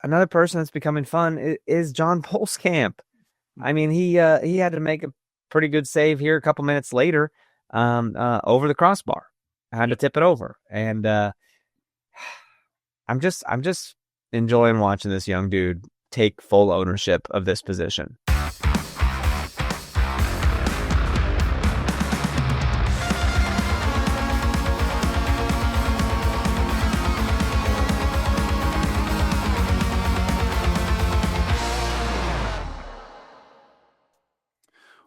another person that's becoming fun is John Pulskamp. I mean, he had to make a pretty good save here a couple minutes later, over the crossbar. I had to tip it over, and I'm just enjoying watching this young dude take full ownership of this position.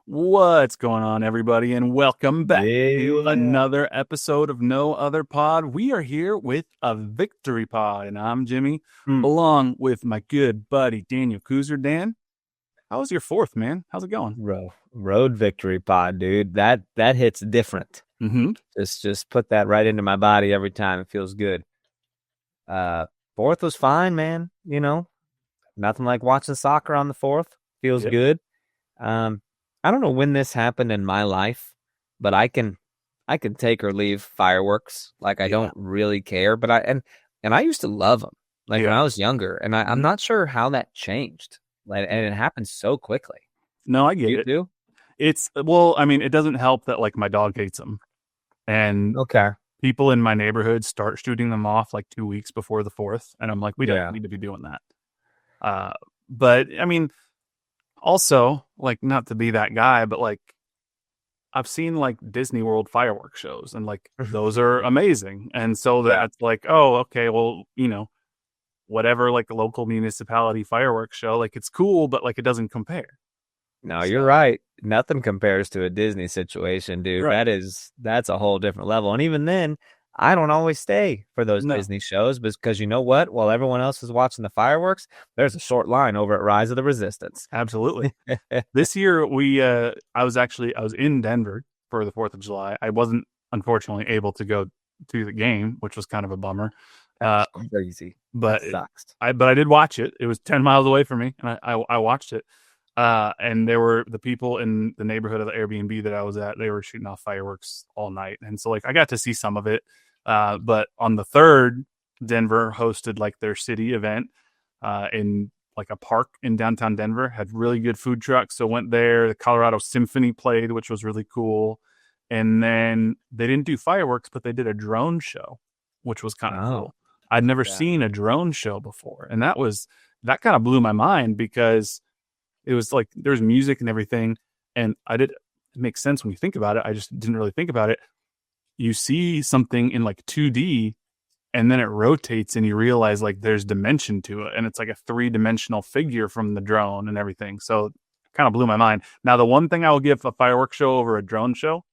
What's going on, everybody, and welcome back to Yeah. another episode of No Other Pod. We are here with a victory pod, and I'm Jimmy, along with my good buddy Daniel Kooser. Dan, how was your fourth, man? How's it going? Road victory pod, dude. That hits different. Mm-hmm. Just put that right into my body every time. It feels good. Fourth was fine, man. You know, nothing like watching soccer on the fourth. Feels good. I don't know when this happened in my life, but I can take or leave fireworks. Like I don't really care, but I used to love them. Like when I was younger, and I'm not sure how that changed. Like, and it happened so quickly. No, I get You it. do? It's well, I mean, it doesn't help that like my dog hates them, and people in my neighborhood start shooting them off like 2 weeks before the 4th, and I'm like, we don't need to be doing that. But I mean, also, like, not to be that guy, but like I've seen like Disney World fireworks shows, and like those are amazing. And so that's like, oh, okay, well, you know, whatever, like a local municipality fireworks show, like it's cool, but like it doesn't compare. No, you're right. Nothing compares to a Disney situation, dude. Right. That's a whole different level. And even then, I don't always stay for those Disney shows because you know what? While everyone else is watching the fireworks, there's a short line over at Rise of the Resistance. Absolutely. This year I was in Denver for the 4th of July. I wasn't unfortunately able to go to the game, which was kind of a bummer. That's crazy. But sucks. I did watch it. It was 10 miles away from me, and I watched it. And there were the people in the neighborhood of the Airbnb that I was at, they were shooting off fireworks all night. And so like I got to see some of it. But on the 3rd, Denver hosted like their city event in like a park in downtown Denver, had really good food trucks. So went there. The Colorado Symphony played, which was really cool. And then they didn't do fireworks, but they did a drone show, which was kind of cool. I'd never seen a drone show before. And that kind of blew my mind because it was like there's music and everything. And it makes sense when you think about it. I just didn't really think about it. You see something in like 2D and then it rotates and you realize like there's dimension to it. And it's like a 3-dimensional figure from the drone and everything. So it kind of blew my mind. Now, the one thing I will give a fireworks show over a drone show,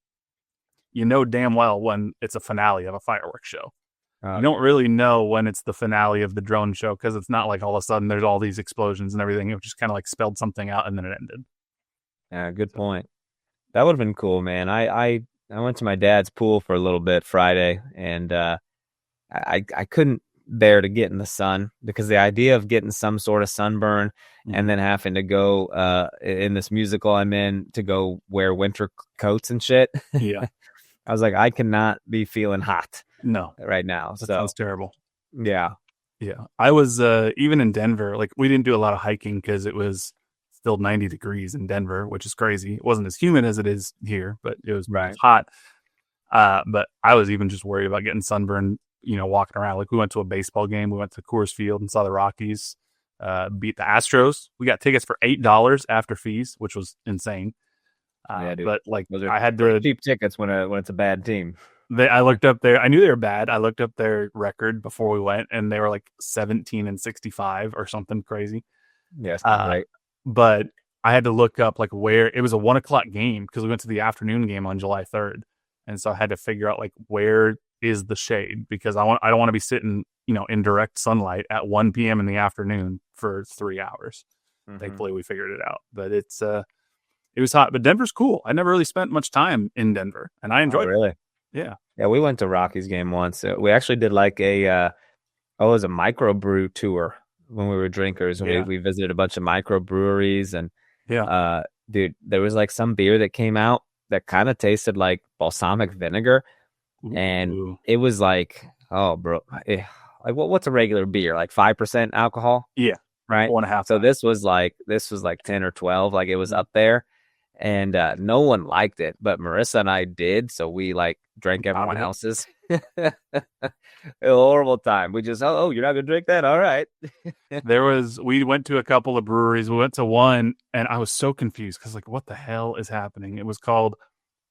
you know damn well when it's a finale of a fireworks show. You don't really know when it's the finale of the drone show because it's not like all of a sudden there's all these explosions and everything. It just kind of like spelled something out and then it ended. Yeah, good point. That would have been cool, man. I went to my dad's pool for a little bit Friday, and I couldn't bear to get in the sun because the idea of getting some sort of sunburn and then having to go in this musical I'm in to go wear winter coats and shit. Yeah. I was like, I cannot be feeling hot. No, right now. That sounds terrible. Yeah. I was even in Denver. Like we didn't do a lot of hiking because it was still 90 degrees in Denver, which is crazy. It wasn't as humid as it is here, but it was hot. But I was even just worried about getting sunburned, you know, walking around. Like we went to a baseball game. We went to Coors Field and saw the Rockies beat the Astros. We got tickets for $8 after fees, which was insane. Dude. But like I had the cheap tickets when it's a bad team. I looked up I knew they were bad. I looked up their record before we went, and they were like 17-65 or something crazy. Yes, right. But I had to look up like where it was a 1:00 game because we went to the afternoon game on July 3rd, and so I had to figure out like where is the shade because I don't want to be sitting, you know, in direct sunlight at 1 p.m. in the afternoon for 3 hours. Thankfully, we figured it out, but it was hot. But Denver's cool. I never really spent much time in Denver, and I enjoyed it. Really? Yeah, we went to Rockies game once. We actually did like it was a microbrew tour when we were drinkers, and we visited a bunch of microbreweries, and dude, there was like some beer that came out that kind of tasted like balsamic vinegar, and it was like, oh, bro, like what's a regular beer? Like 5% alcohol? Yeah. Right. 4.5. So this was like 10 or 12. Like it was up there. And no one liked it, but Marissa and I did. So we like drank everyone else's. A horrible time. We just, oh, you're not gonna drink that? All right. We went to a couple of breweries. We went to one, and I was so confused because like, what the hell is happening? It was called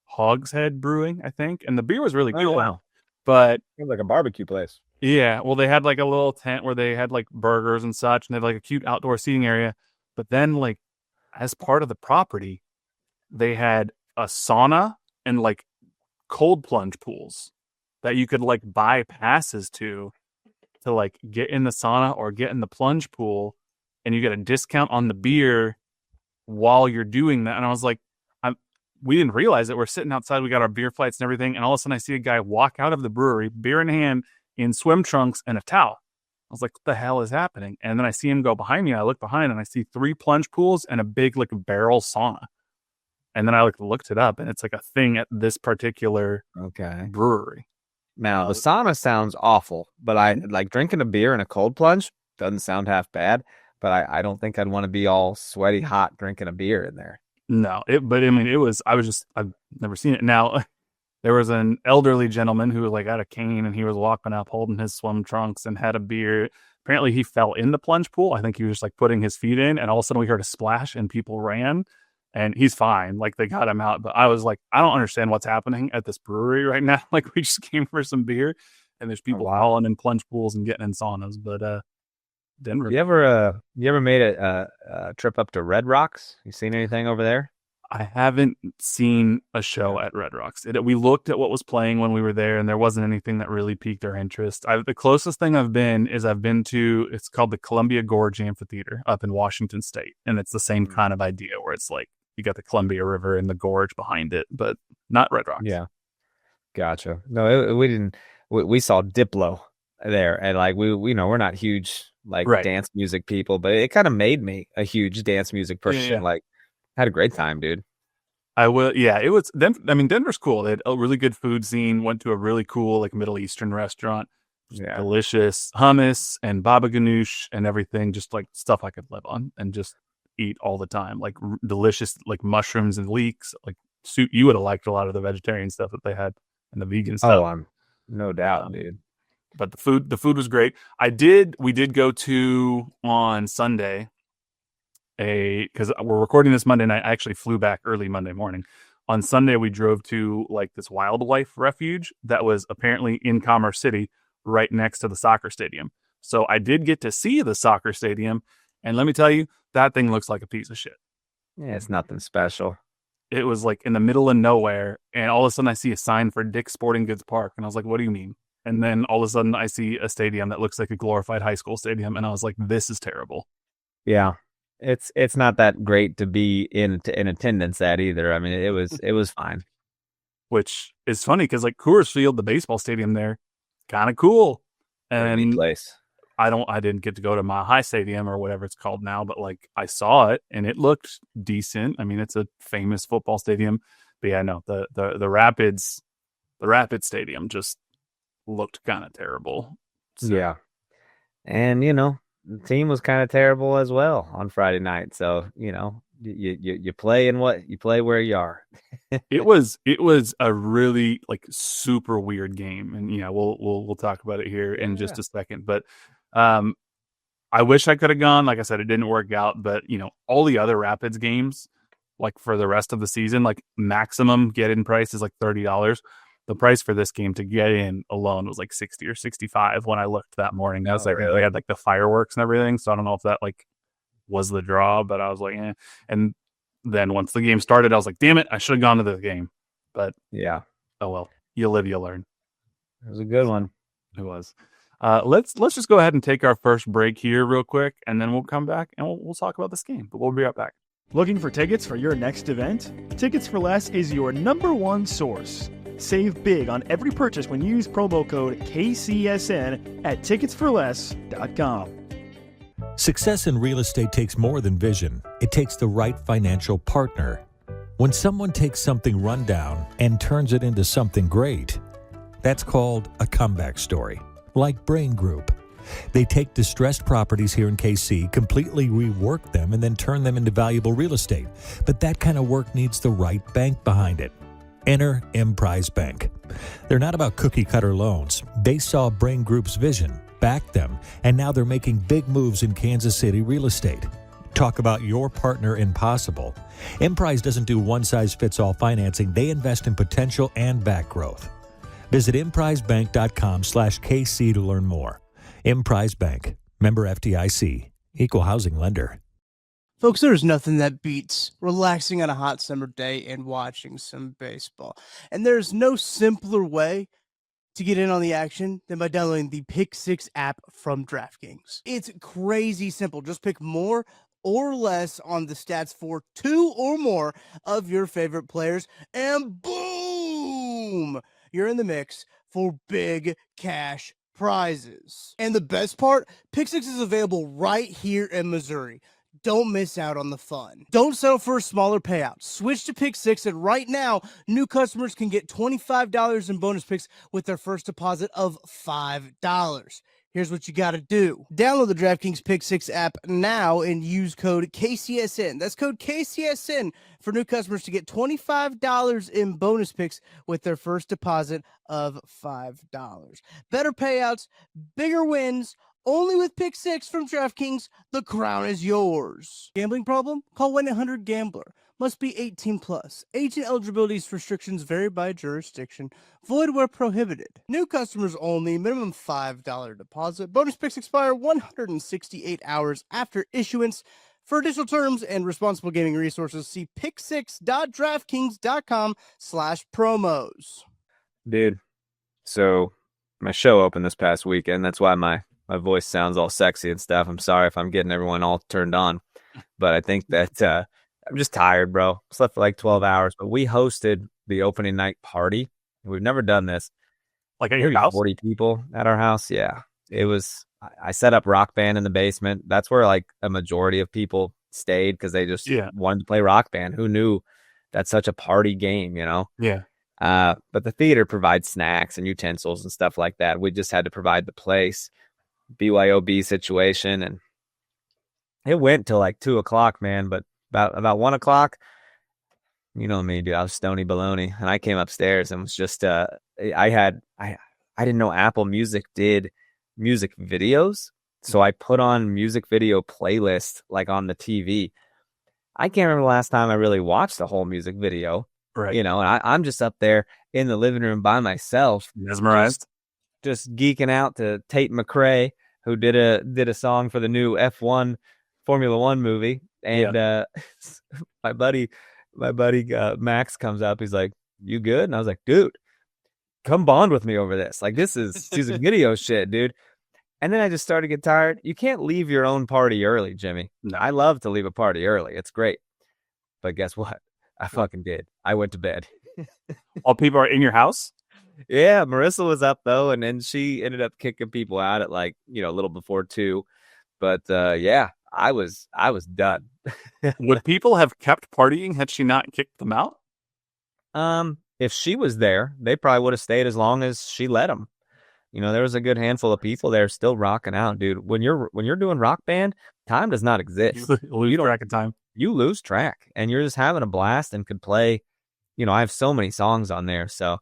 Hogshead Brewing, I think, and the beer was really good. Oh, wow. But it was like a barbecue place. Yeah, well, they had like a little tent where they had like burgers and such, and they had like a cute outdoor seating area. But then, like, as part of the property, they had a sauna and like cold plunge pools that you could like buy passes to like get in the sauna or get in the plunge pool, and you get a discount on the beer while you're doing that. And I was like, we didn't realize it. We're sitting outside, we got our beer flights and everything, and all of a sudden I see a guy walk out of the brewery, beer in hand, in swim trunks and a towel. I was like, what the hell is happening? And then I see him go behind me. I look behind and I see 3 plunge pools and a big like barrel sauna. And then I looked it up, and it's like a thing at this particular brewery. Now the sauna sounds awful, but I like drinking a beer in a cold plunge doesn't sound half bad. But I don't think I'd want to be all sweaty hot drinking a beer in there. No, but I mean, I've never seen it. Now, there was an elderly gentleman who was like had a cane, and he was walking up holding his swim trunks and had a beer. Apparently he fell in the plunge pool. I think he was just like putting his feet in, and all of a sudden we heard a splash and people ran, and he's fine. Like they got him out, but I was like, I don't understand what's happening at this brewery right now. Like we just came for some beer, and there's people falling in plunge pools and getting in saunas. But Denver. You ever made a trip up to Red Rocks? You seen anything over there? I haven't seen a show at Red Rocks. We looked at what was playing when we were there, and there wasn't anything that really piqued our interest. The closest thing I've been to, it's called the Columbia Gorge Amphitheater up in Washington State. And it's the same kind of idea where it's like you got the Columbia River and the gorge behind it, but not Red Rocks. Yeah. Gotcha. No, we didn't. We saw Diplo there, and like we're not huge dance music people, but it kind of made me a huge dance music person. Yeah. Like, had a great time, dude. It was. Denver's cool. They had a really good food scene. Went to a really cool like Middle Eastern restaurant. Delicious hummus and baba ganoush and everything. Just like stuff I could live on and just eat all the time. Like delicious like mushrooms and leeks. Like soup. You would have liked a lot of the vegetarian stuff that they had and the vegan stuff. Oh, no doubt, dude. But the food was great. We did go to on Sunday. Because we're recording this Monday night. I actually flew back early Monday morning. On Sunday, we drove to like this wildlife refuge that was apparently in Commerce City, right next to the soccer stadium. So I did get to see the soccer stadium, and let me tell you, that thing looks like a piece of shit. Yeah, it's nothing special. It was like in the middle of nowhere, and all of a sudden I see a sign for Dick's Sporting Goods Park, and I was like, what do you mean? And then all of a sudden I see a stadium that looks like a glorified high school stadium, and I was like, this is terrible. Yeah. It's not that great to be in attendance at either. I mean, it was fine. Which is funny because like Coors Field, the baseball stadium there, kind of cool. And place. I didn't get to go to Mile High Stadium or whatever it's called now, but like I saw it and it looked decent. I mean, it's a famous football stadium, but yeah, no, the Rapids Stadium just looked kind of terrible. So. Yeah, and the team was kind of terrible as well on Friday night. So, you play where you are. It was a really like super weird game. And we'll talk about it here in just a second. But I wish I could have gone. Like I said, it didn't work out, but all the other Rapids games, like for the rest of the season, like maximum get-in price is like $30. The price for this game to get in alone was like $60 or $65 when I looked that morning. That was like they had like the fireworks and everything. So I don't know if that like was the draw, but I was like, eh. And then once the game started, I was like, damn it, I should have gone to the game. But yeah, oh well, you live, you learn. It was a good one. It was. Let's just go ahead and take our first break here real quick, and then we'll come back and we'll talk about this game. But we'll be right back. Looking for tickets for your next event? Tickets for Less is your number one source. Save big on every purchase when you use promo code KCSN at ticketsforless.com. Success in real estate takes more than vision. It takes the right financial partner. When someone takes something rundown and turns it into something great, that's called a comeback story. Like Brain Group, They take distressed properties here in KC, completely rework them, and then turn them into valuable real estate. But that kind of work needs the right bank behind it. Enter Emprise Bank. They're not about cookie-cutter loans. They saw Brain Group's vision, backed them, and now they're making big moves in Kansas City real estate. Talk about your partner in possible. Emprise doesn't do one-size-fits-all financing. They invest in potential and back growth. Visit emprisebank.com/KC to learn more. Emprise Bank. Member FDIC. Equal housing lender. Folks, there's nothing that beats relaxing on a hot summer day and watching some baseball. And there's no simpler way to get in on the action than by downloading the Pick 6 app from DraftKings. It's crazy simple. Just pick more or less on the stats for 2 or more of your favorite players, and boom, you're in the mix for big cash prizes. And the best part, Pick 6 is available right here in Missouri. Don't miss out on the fun. Don't settle for a smaller payout. Switch to Pick 6, and right now, new customers can get $25 in bonus picks with their first deposit of $5. Here's what you got to do. Download the DraftKings Pick 6 app now and use code KCSN. That's code KCSN for new customers to get $25 in bonus picks with their first deposit of $5. Better payouts, bigger wins, only with Pick 6 from DraftKings. The crown is yours. Gambling problem? Call 1-800-GAMBLER. Must be 18 plus. Age and eligibility restrictions vary by jurisdiction. Void where prohibited. New customers only. Minimum $5 deposit. Bonus picks expire 168 hours after issuance. For additional terms and responsible gaming resources, see pick6.draftkings.com/promos. Dude, so my show opened this past weekend. That's why my voice sounds all sexy and stuff. I'm sorry if I'm getting everyone all turned on, but I think that I'm just tired, bro. Slept for like 12 hours, but we hosted the opening night party. We've never done this. Like at your house? 40 people at our house. Yeah. It was, I set up Rock Band in the basement. That's where like a majority of people stayed because they just wanted to play Rock Band. Who knew that's such a party game, you know? Yeah. But the theater provides snacks and utensils and stuff like that. We just had to provide the place. BYOB situation, and it went till like 2:00, man. But about 1:00, you know me, dude. I was stony baloney, and I came upstairs and was just I didn't know Apple Music did music videos, so I put on music video playlist like on the TV. I can't remember the last time I really watched a whole music video, right? You know, and I'm just up there in the living room by myself, mesmerized. Just geeking out to Tate McRae, who did a song for the new F1 Formula One movie, and my buddy Max comes up. He's like, "You good?" And I was like, "Dude, come bond with me over this. Like, this is music video shit, dude." And then I just started to get tired. You can't leave your own party early, Jimmy. No. I love to leave a party early. It's great, but guess what? I fucking did. I went to bed. All people are in your house? Yeah, Marissa was up though, and then she ended up kicking people out at like, you know, a little before 2. But yeah, I was done. Would people have kept partying had she not kicked them out? If she was there, they probably would have stayed as long as she let them. You know, there was a good handful of people there still rocking out, dude. When you're doing Rock Band, time does not exist. You lose track of time. You lose track, and you're just having a blast and could play. You know, I have so many songs on there, so.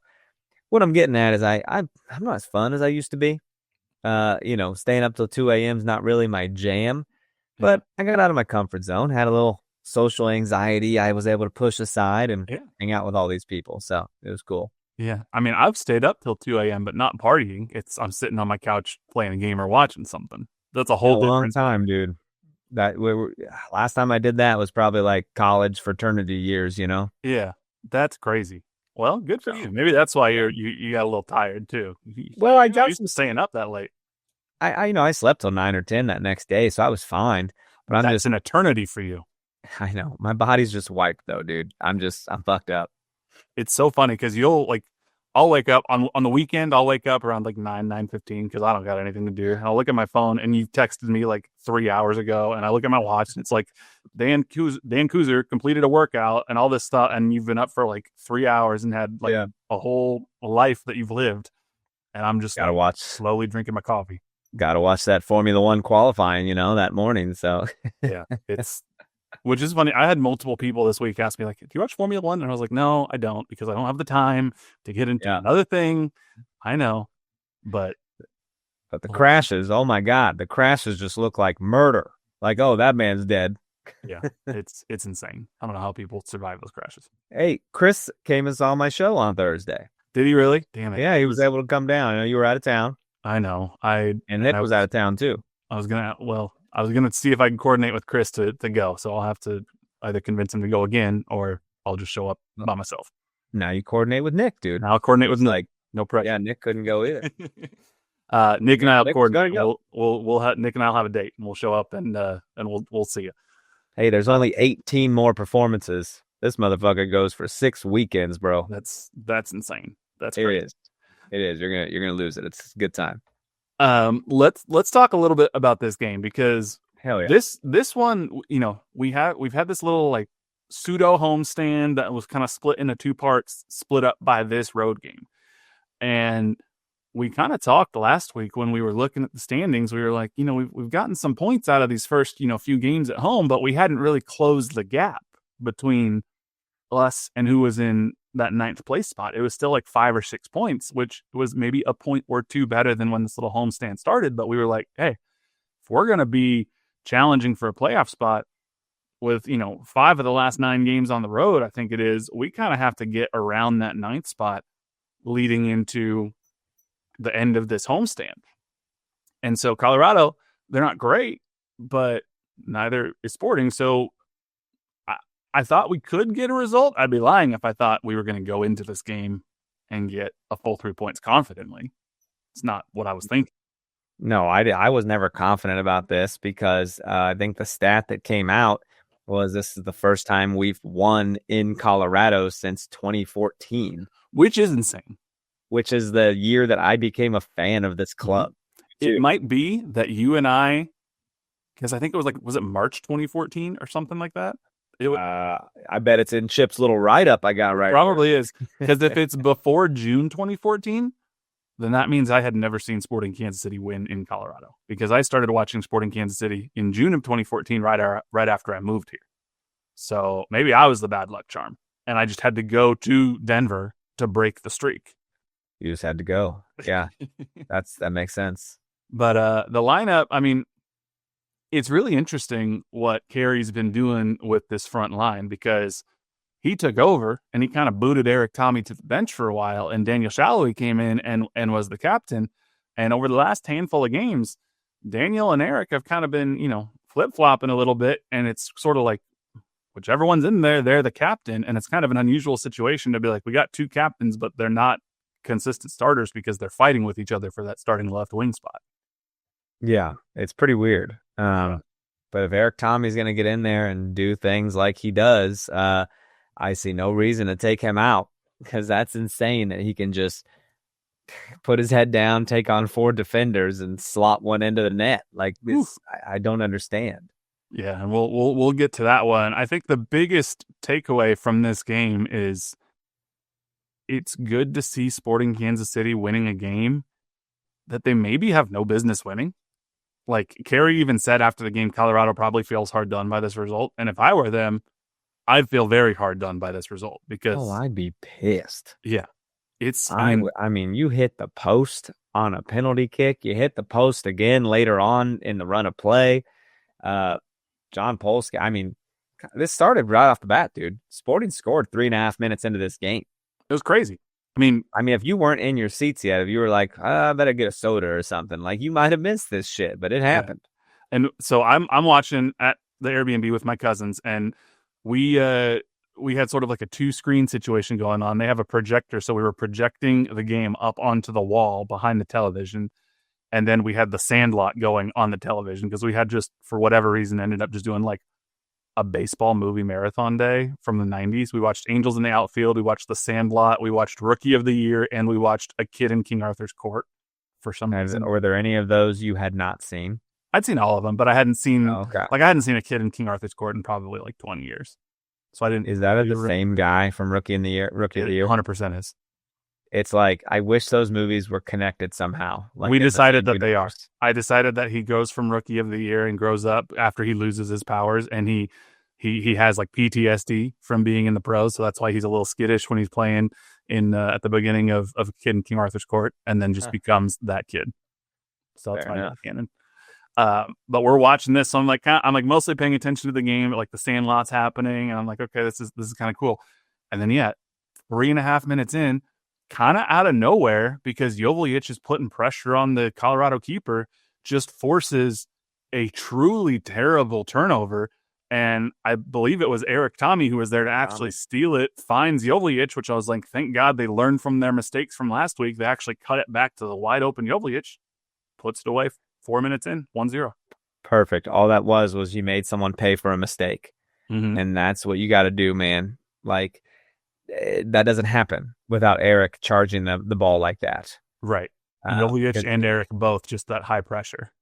What I'm getting at is I'm not as fun as I used to be. You know, staying up till 2 a.m. is not really my jam, but I got out of my comfort zone, had a little social anxiety I was able to push aside and hang out with all these people. So it was cool. Yeah. I mean, I've stayed up till 2 a.m., but not partying. I'm sitting on my couch playing a game or watching something. That's a whole long time, dude. Last time I did that was probably like college fraternity years, you know? Yeah. That's crazy. Well, good for you. Maybe that's why you got a little tired too. Well, I got used to staying up that late. I slept till 9 or 10 that next day, so I was fine. But that's an eternity for you. I know. My body's just wiped though, dude. I'm fucked up. It's so funny because I'll wake up on the weekend. I'll wake up around like 9:15 because I don't got anything to do. And I'll look at my phone, and you texted me like 3 hours ago, and I look at my watch, and it's like Dan Kooser completed a workout and all this stuff, and you've been up for like 3 hours and had like a whole life that you've lived, and I'm just gotta watch slowly drinking my coffee. got to watch that Formula One qualifying, that morning. So Yeah, which is funny. I had multiple people this week ask me, like, do you watch Formula One? And I was like, no, I don't, because I don't have the time to get into another thing. I know, but the crashes, oh my God, the crashes just look like murder. Like, oh, that man's dead. Yeah, it's insane. I don't know how people survive those crashes. Hey, Chris came and saw my show on Thursday. Did he really? Damn it. Yeah, he was able to come down. I know you were out of town. I know. And Nick was out of town too. I was gonna see if I can coordinate with Chris to go. So I'll have to either convince him to go again, or I'll just show up by myself. Now you coordinate with Nick, dude. Now I'll coordinate with Nick. Like, no pressure. Yeah, Nick couldn't go either. Nick and I'll coordinate. Go. We'll have Nick and I'll have a date, and we'll show up and we'll see you. Hey, there's only 18 more performances. This motherfucker goes for 6 weekends, bro. That's insane. That's crazy. It is. You're gonna lose it. It's a good time. Let's talk a little bit about this game, because hell yeah, this one, we've had this little like pseudo homestand that was kind of split into 2 parts, split up by this road game. And we kind of talked last week when we were looking at the standings. We were like, we've gotten some points out of these first, few games at home, but we hadn't really closed the gap between us and who was in that 9th place spot. It was still like 5 or 6 points, which was maybe a point or 2 better than when this little homestand started. But we were like, hey, if we're going to be challenging for a playoff spot with, 5 of the last 9 games on the road, I think it is, we kind of have to get around that 9th spot leading into the end of this homestand. And so Colorado, they're not great, but neither is Sporting. So I thought we could get a result. I'd be lying if I thought we were going to go into this game and get a full 3 points confidently. It's not what I was thinking. No, I was never confident about this, because I think the stat that came out was this is the first time we've won in Colorado since 2014. Which is insane. Which is the year that I became a fan of this club. It might be that you and I, because I think it was it March 2014 or something like that? I bet it's in Chip's little write-up I got right. Probably is, because if it's before June 2014, then that means I had never seen Sporting Kansas City win in Colorado, because I started watching Sporting Kansas City in June of 2014, right after I moved here. So maybe I was the bad luck charm, and I just had to go to Denver to break the streak. You just had to go. Yeah, that makes sense. But the lineup, I mean, it's really interesting what Kerry's been doing with this front line, because he took over and he kind of booted Eric Tommy to the bench for a while, and Daniel Shallowy came in and was the captain. And over the last handful of games, Daniel and Eric have kind of been, flip-flopping a little bit, and it's sort of like whichever one's in there, they're the captain. And it's kind of an unusual situation to be like, we got 2 captains, but they're not consistent starters because they're fighting with each other for that starting left wing spot. Yeah, it's pretty weird. But if Eric Tommy's going to get in there and do things like he does, I see no reason to take him out, because that's insane that he can just put his head down, take on 4 defenders, and slot one into the net. Like this, I don't understand. Yeah, and we'll get to that one. I think the biggest takeaway from this game is it's good to see Sporting Kansas City winning a game that they maybe have no business winning. Like Kerry even said after the game, Colorado probably feels hard done by this result. And if I were them, I'd feel very hard done by this result, because I'd be pissed. Yeah. I mean, you hit the post on a penalty kick. You hit the post again later on in the run of play. John Pulskamp, I mean, this started right off the bat, dude. Sporting scored 3.5 minutes into this game. It was crazy. I mean, if you weren't in your seats yet, if you were like, I better get a soda or something, like you might have missed this shit, but it happened. Yeah. And so I'm watching at the Airbnb with my cousins, and we had sort of like a 2-screen situation going on. They have a projector, so we were projecting the game up onto the wall behind the television, and then we had the Sandlot going on the television, because we had just, for whatever reason, ended up just doing like a baseball movie marathon day from the 90s. We watched Angels in the Outfield, we watched The Sandlot, we watched Rookie of the Year, and we watched A Kid in King Arthur's Court for some reason. Were there any of those you had not seen? I'd seen all of them, but I hadn't seen I hadn't seen A Kid in King Arthur's Court in probably like 20 years. So I didn't. Is that the same guy from Rookie of the Year? 100% is. it's like I wish those movies were connected somehow. Like We in the decided same that they are. universe. I decided that he goes from Rookie of the Year and grows up after he loses his powers, and he has like PTSD from being in the pros, so that's why he's a little skittish when he's playing in at the beginning of a kid in King Arthur's Court, and then just becomes that kid. So that's Fair my enough. canon. But we're watching this, so I'm like mostly paying attention to the game, like the Sandlot's happening, and I'm like, okay, this is kind of cool. And then 3.5 minutes in, kind of out of nowhere, because Joveljic is putting pressure on the Colorado keeper, just forces a truly terrible turnover. And I believe it was Eric Tommy who was there to actually steal it, finds Joveljic, which I was like, thank God they learned from their mistakes from last week. They actually cut it back to the wide open Joveljic, puts it away 4 minutes in, 1-0. Perfect. All that was you made someone pay for a mistake. Mm-hmm. And that's what you got to do, man. Like, that doesn't happen without Eric charging the ball like that. Right. Joveljic and Eric both just that high pressure.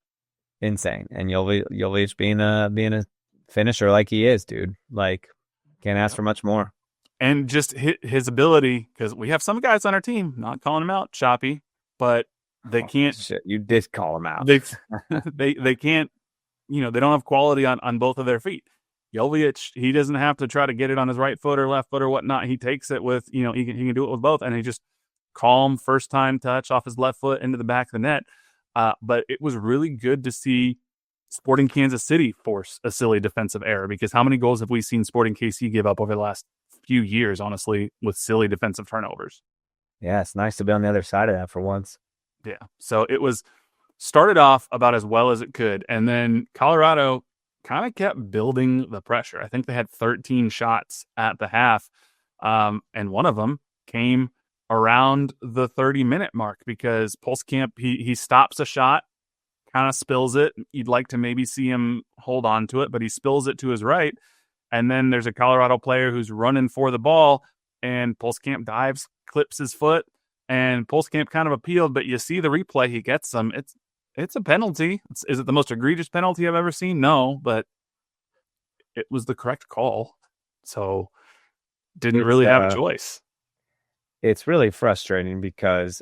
Insane. And Joveljic being a finisher like he is, dude. Like, can't ask for much more. And just his ability, because we have some guys on our team, not calling him out, choppy, but they can't. Shit, you did call him out. They can't, they don't have quality on both of their feet. Joveljic, he doesn't have to try to get it on his right foot or left foot or whatnot. He takes it with, he can do it with both, and he just calm first time touch off his left foot into the back of the net. But it was really good to see Sporting Kansas City force a silly defensive error, because how many goals have we seen Sporting KC give up over the last few years, honestly, with silly defensive turnovers? Yeah, it's nice to be on the other side of that for once. Yeah. So it was started off about as well as it could, and then Colorado kind of kept building the pressure. I think they had 13 shots at the half, and one of them came around the 30-minute mark, because Pulskamp, he stops a shot, kind of spills it. You'd like to maybe see him hold on to it, but he spills it to his right, and then there's a Colorado player who's running for the ball, and Pulskamp dives, clips his foot, and Pulskamp kind of appealed, but you see the replay, he gets them. It's a penalty. Is it the most egregious penalty I've ever seen? No, but it was the correct call. So didn't really have a choice. It's really frustrating because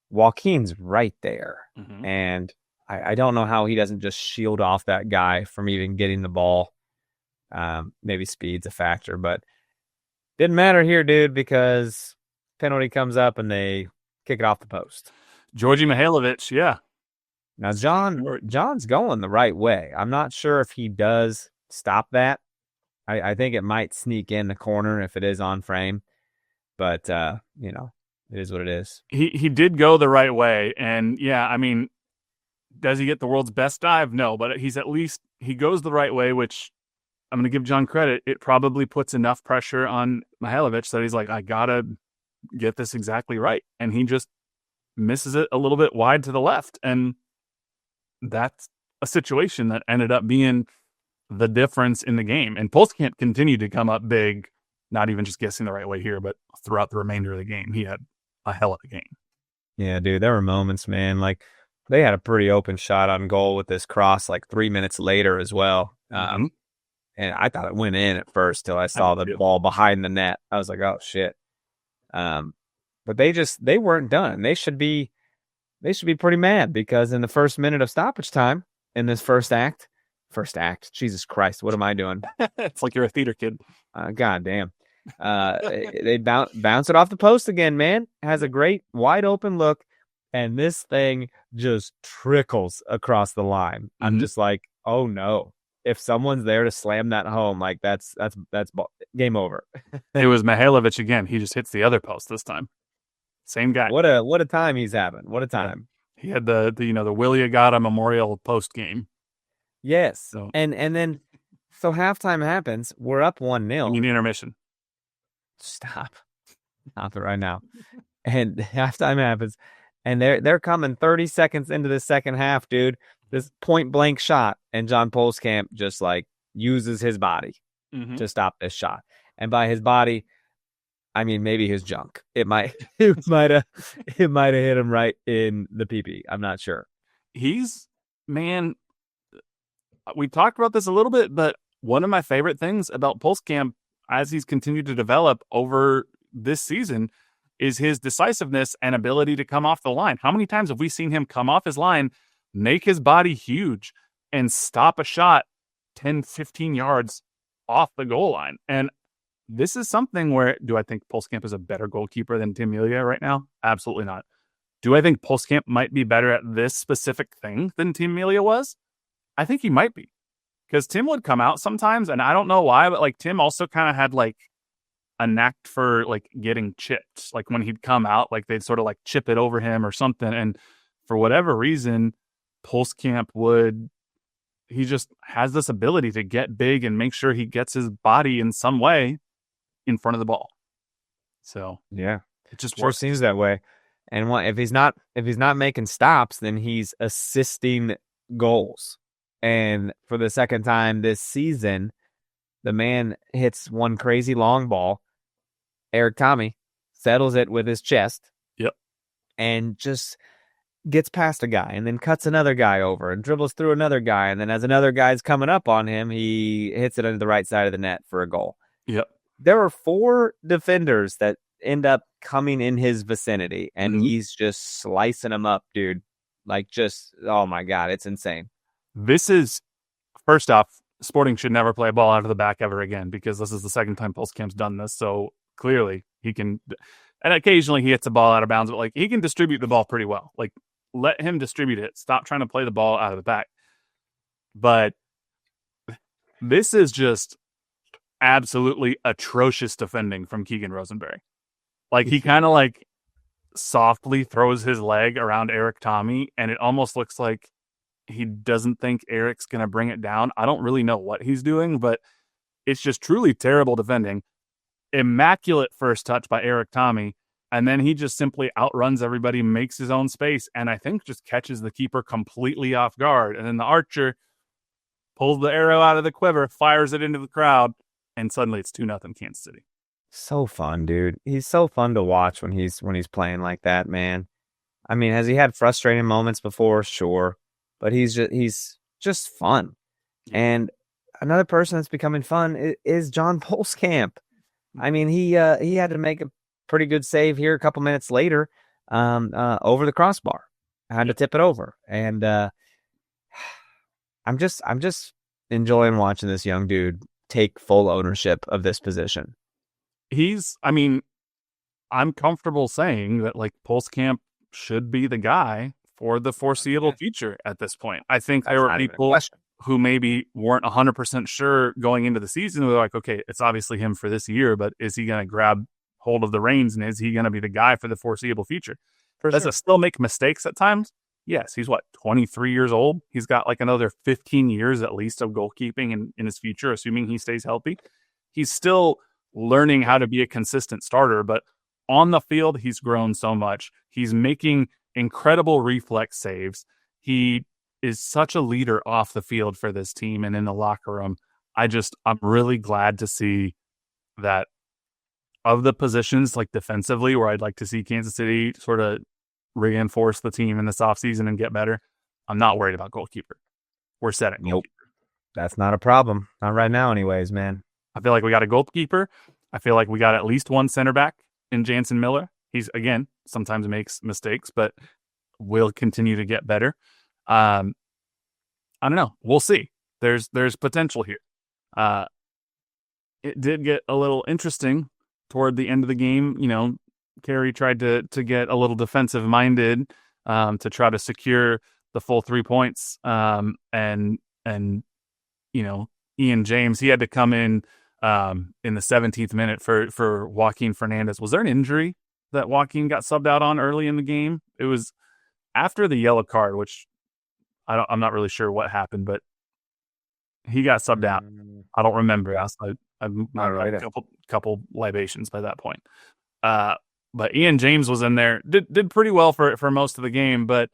Joaquin's right there. Mm-hmm. And I don't know how he doesn't just shield off that guy from even getting the ball. Maybe speed's a factor, but didn't matter here, dude, because penalty comes up and they kick it off the post. Georgi Mihailovic, yeah. Now, John's going the right way. I'm not sure if he does stop that. I think it might sneak in the corner if it is on frame. But, it is what it is. He did go the right way. And, yeah, I mean, does he get the world's best dive? No, but he goes the right way, which I'm going to give John credit. It probably puts enough pressure on Mihailovic that he's like, I got to get this exactly right. And he just misses it a little bit wide to the left. And that's a situation that ended up being the difference in the game. And Pulskamp continued to come up big, not even just guessing the right way here, but throughout the remainder of the game. He had a hell of a game. Yeah, dude, there were moments, man. Like, they had a pretty open shot on goal with this cross like 3 minutes later as well. And I thought it went in at first till I saw the ball behind the net. I was like, oh, shit. But they weren't done. They should be pretty mad, because in the first minute of stoppage time in this first act, Jesus Christ, what am I doing? It's like you're a theater kid. God damn. They bounce it off the post again, man. Has a great wide open look, and this thing just trickles across the line. Mm-hmm. I'm just like, oh no. If someone's there to slam that home, like that's game over. It was Mihailovic again. He just hits the other post this time. Same guy. What a time he's having. What a time. Yeah. He had the Willie Agata Memorial post game. Yes. So. And then so halftime happens. We're up 1-0. You need intermission. Stop it right now. And halftime happens, and they're coming 30 seconds into the second half, dude. This point blank shot, and John Pulskamp just like uses his body to stop this shot. And by his body, I mean maybe his junk. It might have hit him right in the PP. I'm not sure. We talked about this a little bit, but one of my favorite things about Pulskamp as he's continued to develop over this season is his decisiveness and ability to come off the line. How many times have we seen him come off his line, make his body huge, and stop a shot 10, 15 yards off the goal line? And this is something where, do I think Pulskamp is a better goalkeeper than Tim Melia right now? Absolutely not. Do I think Pulskamp might be better at this specific thing than Tim Melia was? I think he might be. Because Tim would come out sometimes, and I don't know why, but like Tim also kind of had like a knack for like getting chipped. Like when he'd come out, like they'd sort of like chip it over him or something. And for whatever reason, Pulskamp he just has this ability to get big and make sure he gets his body in some way in front of the ball. So yeah, it just sure works. seems that way. And if he's not making stops, then he's assisting goals. And for the second time this season, the man hits one crazy long ball. Eric Tommy settles it with his chest. Yep. And just gets past a guy and then cuts another guy over and dribbles through another guy. And then as another guy's coming up on him, he hits it into the right side of the net for a goal. Yep. There are 4 defenders that end up coming in his vicinity, and he's just slicing them up, dude. Like, just, oh my God, it's insane. This is, first off, Sporting should never play a ball out of the back ever again, because this is the second time Pulskamp's done this. So clearly he can, and occasionally he hits a ball out of bounds, but like he can distribute the ball pretty well. Like, let him distribute it. Stop trying to play the ball out of the back. But this is just absolutely atrocious defending from Keegan Rosenberry. Like, he kind of like softly throws his leg around Eric Tommy, and it almost looks like he doesn't think Eric's going to bring it down. I don't really know what he's doing, but it's just truly terrible defending. Immaculate first touch by Eric Tommy, and then he just simply outruns everybody, makes his own space, and I think just catches the keeper completely off guard. And then the archer pulls the arrow out of the quiver, fires it into the crowd, and suddenly it's 2-0 Kansas City. So fun, dude. He's so fun to watch when he's playing like that, man. I mean, has he had frustrating moments before? Sure. But he's just fun. And another person that's becoming fun is John Pulskamp. I mean, he had to make a pretty good save here a couple minutes later over the crossbar. I had to tip it over. And I'm just enjoying watching this young dude take full ownership of this position. I'm comfortable saying that like Pulskamp should be the guy for the foreseeable future at this point. I think there were people who maybe weren't 100% sure going into the season. They're like, okay, it's obviously him for this year, but is he going to grab hold of the reins, and is he going to be the guy for the foreseeable future? Does it still make mistakes at times? Yes. He's 23 years old. He's got like another 15 years at least of goalkeeping in his future, assuming he stays healthy. He's still learning how to be a consistent starter, but on the field, he's grown so much. He's making incredible reflex saves. He is such a leader off the field for this team and in the locker room. I'm really glad to see that of the positions, like defensively, where I'd like to see Kansas City sort of reinforce the team in this offseason and get better. I'm not worried about goalkeeper. We're set at goalkeeper. Nope. That's not a problem. Not right now anyways, man. I feel like we got a goalkeeper. I feel like we got at least one center back in Jansen Miller. He's, again, sometimes makes mistakes, but will continue to get better. I don't know. We'll see. There's potential here. It did get a little interesting toward the end of the game. You know, Kerry tried to get a little defensive minded to try to secure the full 3 points. And you know, Ian James, he had to come in the 17th minute for Joaquin Fernandez. Was there an injury that Joaquin got subbed out on early in the game? It was after the yellow card, which I'm not really sure what happened, but he got subbed out. I don't remember. I've had a couple libations by that point. But Ian James was in there, did pretty well for most of the game, but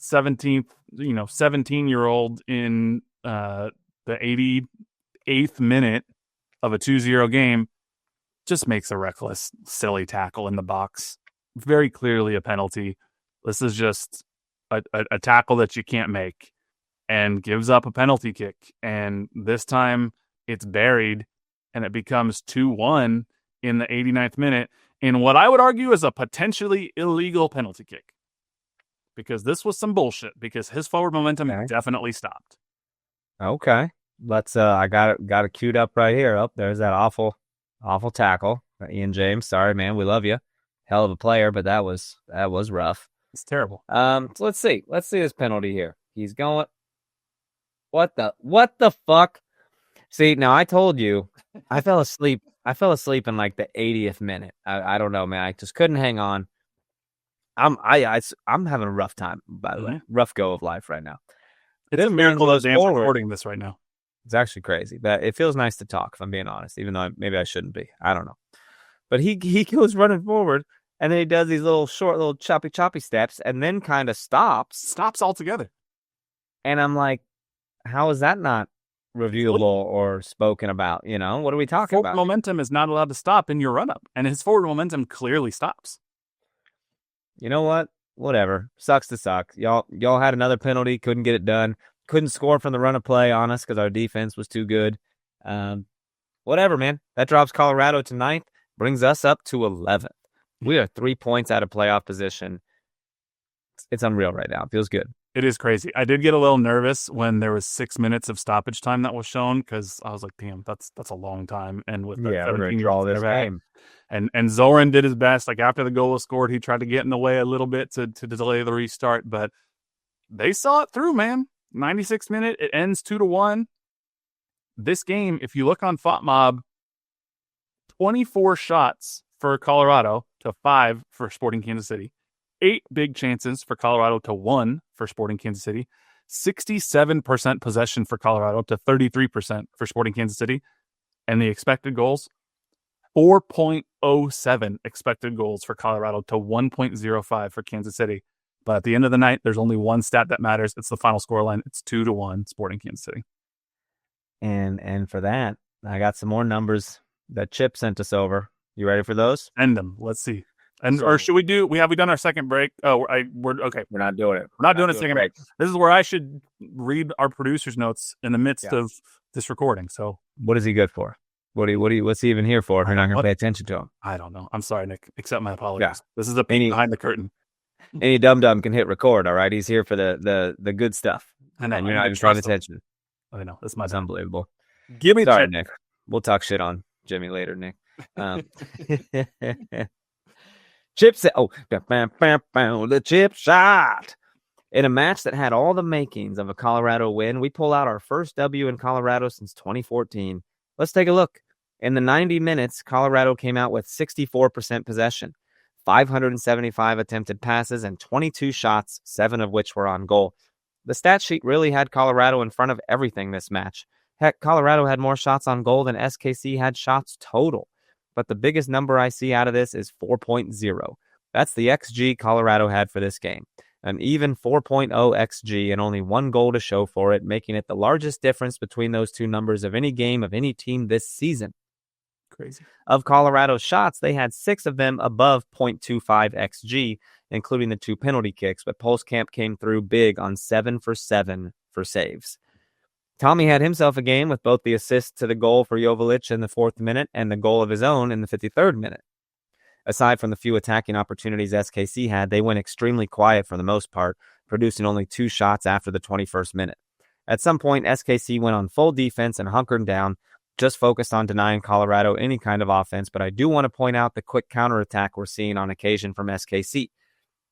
17-year-old in the 88th minute of a 2-0 game just makes a reckless, silly tackle in the box. Very clearly a penalty. This is just a tackle that you can't make, and gives up a penalty kick. And this time it's buried, and it becomes 2-1 in the 89th minute. in what I would argue is a potentially illegal penalty kick. Because this was some bullshit, because his forward momentum definitely stopped. Okay. Let's I got it queued up right here. Oh, there's that awful tackle. Ian James, sorry man, we love you. Hell of a player, but that was rough. It's terrible. So let's see this penalty here. He's going. What the fuck? See, now I told you, I fell asleep in like the 80th minute. I don't know, man. I just couldn't hang on. I'm having a rough time, by the way. Rough go of life right now. It's a miracle that Dan's recording this right now. It's actually crazy, but it feels nice to talk, if I'm being honest, even though maybe I shouldn't be. I don't know. But he goes running forward, and then he does these little choppy steps, and then kind of stops altogether. And I'm like, how is that not reviewable or spoken about? You know, what are we talking about? Forward momentum is not allowed to stop in your run-up, and his forward momentum clearly stops. You know what? Whatever. Sucks to suck. Y'all had another penalty, couldn't get it done. Couldn't score from the run of play on us because our defense was too good. Whatever, man. That drops Colorado to 9th, brings us up to 11th. We are 3 points out of playoff position. It's unreal right now. It feels good. It is crazy. I did get a little nervous when there was 6 minutes of stoppage time that was shown, because I was like, damn, that's a long time. And with we're going to draw this game. And Zoran did his best. Like, after the goal was scored, he tried to get in the way a little bit to delay the restart, but they saw it through, man. 96th minute, it ends 2-1. This game, if you look on FOTMob, 24 shots for Colorado to 5 for Sporting Kansas City. 8 big chances for Colorado to 1 for Sporting Kansas City. 67% possession for Colorado to 33% for Sporting Kansas City. And the expected goals, 4.07 expected goals for Colorado to 1.05 for Kansas City. But at the end of the night, there's only one stat that matters. It's the final scoreline. It's 2-1 Sporting Kansas City. And for that, I got some more numbers that Chip sent us over. You ready for those? End them. Let's see. Or should we do? We done our second break? Oh, we're okay. We're not doing it. We're not doing a second break. This is where I should read our producer's notes in the midst of this recording. So, what is he good for? What's he even here for? If you're not going to pay attention to him. I don't know. I'm sorry, Nick. Accept my apologies. Yeah. This is a peek behind the curtain. Any dum-dum can hit record. All right, he's here for the good stuff. And you're not even paying attention. I know. That's unbelievable. Give me sorry, Nick. We'll talk shit on Jimmy later, Nick. Chip said, the chip shot. In a match that had all the makings of a Colorado win, we pull out our first W in Colorado since 2014. Let's take a look. In the 90 minutes, Colorado came out with 64% possession, 575 attempted passes, and 22 shots, 7 of which were on goal. The stat sheet really had Colorado in front of everything this match. Heck, Colorado had more shots on goal than SKC had shots total. But the biggest number I see out of this is 4.0. That's the XG Colorado had for this game. An even 4.0 XG and only 1 goal to show for it, making it the largest difference between those two numbers of any game of any team this season. Crazy. Of Colorado's shots, they had 6 of them above 0.25 XG, including the 2 penalty kicks, but Pulskamp came through big on 7 for 7 for saves. Tommy had himself a game with both the assist to the goal for Joveljic in the 4th minute and the goal of his own in the 53rd minute. Aside from the few attacking opportunities SKC had, they went extremely quiet for the most part, producing only 2 shots after the 21st minute. At some point, SKC went on full defense and hunkered down, just focused on denying Colorado any kind of offense, but I do want to point out the quick counterattack we're seeing on occasion from SKC.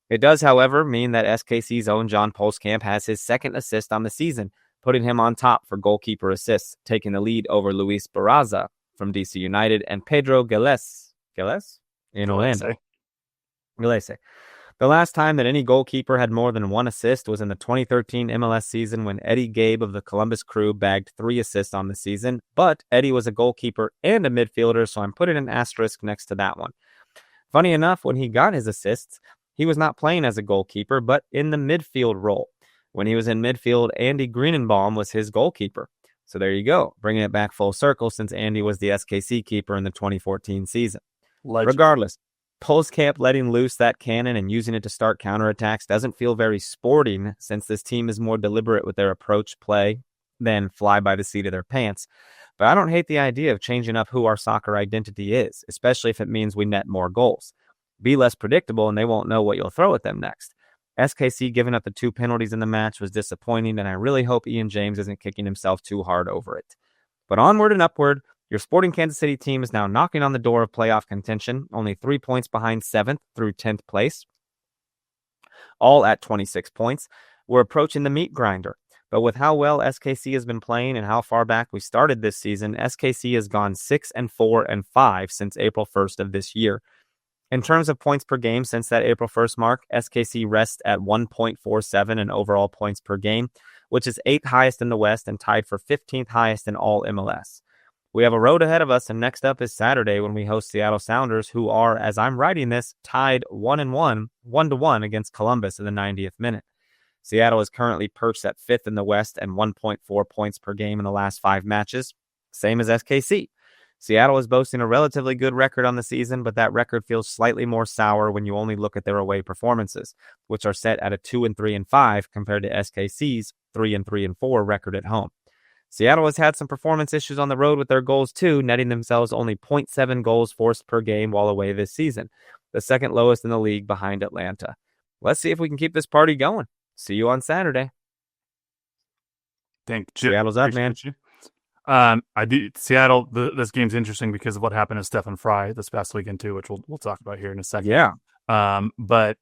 It does, however, mean that SKC's own John Pulskamp has his 2nd assist on the season, putting him on top for goalkeeper assists, taking the lead over Luis Barraza from DC United and Pedro Gales in Orlando. Gales. The last time that any goalkeeper had more than 1 assist was in the 2013 MLS season when Eddie Gabe of the Columbus Crew bagged 3 assists on the season, but Eddie was a goalkeeper and a midfielder, so I'm putting an asterisk next to that one. Funny enough, when he got his assists, he was not playing as a goalkeeper, but in the midfield role. When he was in midfield, Andy Greenenbaum was his goalkeeper. So there you go, bringing it back full circle since Andy was the SKC keeper in the 2014 season. Legend. Regardless, Pulskamp letting loose that cannon and using it to start counterattacks doesn't feel very sporting since this team is more deliberate with their approach play than fly by the seat of their pants. But I don't hate the idea of changing up who our soccer identity is, especially if it means we net more goals. Be less predictable and they won't know what you'll throw at them next. SKC giving up the 2 penalties in the match was disappointing, and I really hope Ian James isn't kicking himself too hard over it. But onward and upward, your Sporting Kansas City team is now knocking on the door of playoff contention, only 3 points behind 7th through 10th place, all at 26 points. We're approaching the meat grinder. But with how well SKC has been playing and how far back we started this season, SKC has gone 6-4-5 since April 1st of this year. In terms of points per game since that April 1st mark, SKC rests at 1.47 in overall points per game, which is 8th highest in the West and tied for 15th highest in all MLS. We have a road ahead of us, and next up is Saturday when we host Seattle Sounders, who are, as I'm writing this, tied 1-1 against Columbus in the 90th minute. Seattle is currently perched at 5th in the West and 1.4 points per game in the last 5 matches, same as SKC. Seattle is boasting a relatively good record on the season, but that record feels slightly more sour when you only look at their away performances, which are set at a 2-3-5 compared to SKC's 3-3-4 record at home. Seattle has had some performance issues on the road with their goals too, netting themselves only 0.7 goals forced per game while away this season, the second lowest in the league behind Atlanta. Let's see if we can keep this party going. See you on Saturday. Thank you. Seattle's up, man. I do. Seattle. This game's interesting because of what happened to Stephen Fry this past weekend too, which we'll talk about here in a second. Yeah. But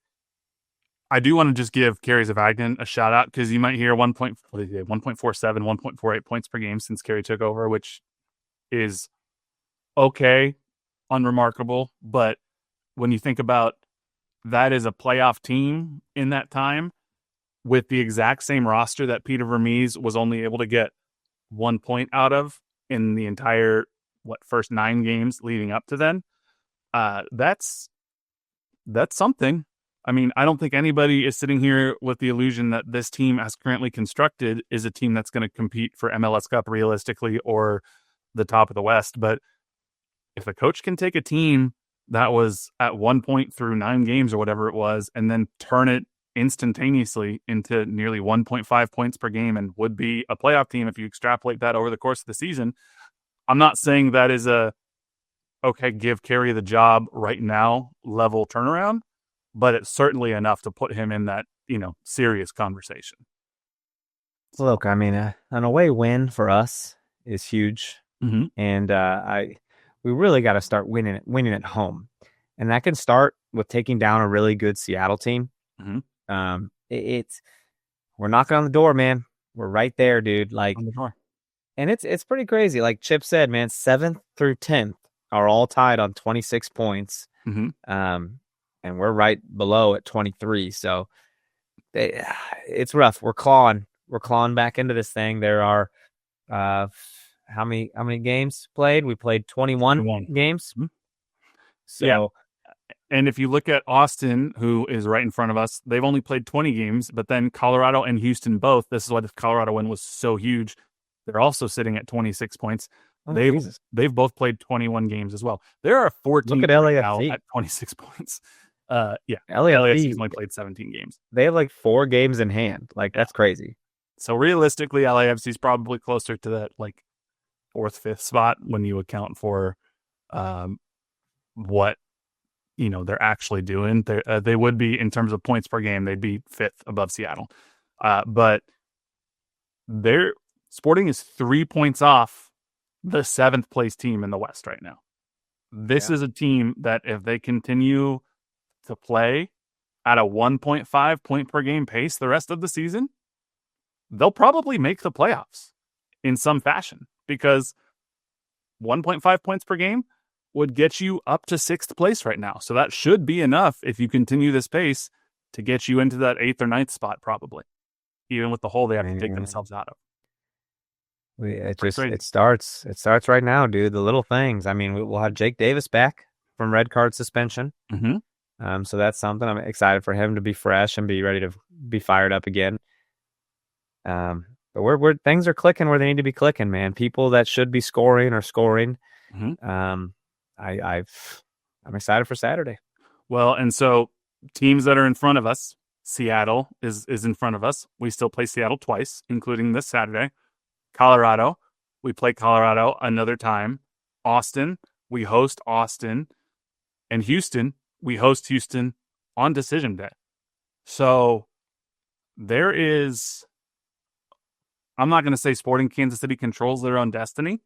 I do want to just give Kerry Zavagnin a shout out because you might hear 1.47, 1.48 points per game since Kerry took over, which is okay, unremarkable. But when you think about that is a playoff team in that time with the exact same roster that Peter Vermees was only able to get 1 point out of in the entire first 9 games leading up to then, that's something. I mean, I don't think anybody is sitting here with the illusion that this team as currently constructed is a team that's going to compete for MLS Cup realistically or the top of the West. But if the coach can take a team that was at 1 point through 9 games or whatever it was, and then turn it instantaneously into nearly 1.5 points per game and would be a playoff team if you extrapolate that over the course of the season. I'm not saying that is give Kerry the job right now level turnaround, but it's certainly enough to put him in that, serious conversation. Look, I mean, an away win for us is huge. Mm-hmm. And we really got to start winning at home. And that can start with taking down a really good Seattle team. Mm-hmm. We're knocking on the door, man. We're right there, dude. Like, On the door. and it's pretty crazy. Like Chip said, man, 7th through 10th are all tied on 26 points. Mm-hmm. And we're right below at 23. So it's rough. We're clawing back into this thing. There are, how many games played? We played 21 games. Mm-hmm. So, yeah. And if you look at Austin, who is right in front of us, they've only played 20 games, but then Colorado and Houston both. This is why the Colorado win was so huge. They're also sitting at 26 points. They've both played 21 games as well. There are 14 Look at LAFC at 26 points. LAFC's only played 17 games. They have like 4 games in hand. Like, that's crazy. So realistically, LAFC is probably closer to that like 4th, 5th spot when you account for what they're actually doing. They would be, in terms of points per game, they'd be 5th above Seattle. But their Sporting is 3 points off the 7th place team in the West right now. This is a team that if they continue to play at a 1.5 point per game pace the rest of the season, they'll probably make the playoffs in some fashion, because 1.5 points per game would get you up to 6th place right now. So that should be enough if you continue this pace to get you into that 8th or 9th spot, probably, even with the hole they have to dig themselves out of. It starts right now, dude. The little things. I mean, we'll have Jake Davis back from red card suspension. Mm-hmm. So that's something. I'm excited for him to be fresh and be ready to be fired up again. But we're things are clicking where they need to be clicking, man. People that should be scoring are scoring. Mm-hmm. I'm excited for Saturday. Well, and so teams that are in front of us, Seattle is in front of us. We still play Seattle twice, including this Saturday. Colorado, we play Colorado another time. Austin, we host Austin. And Houston, we host Houston on decision day. So there is, I'm not going to say Sporting Kansas City controls their own destiny,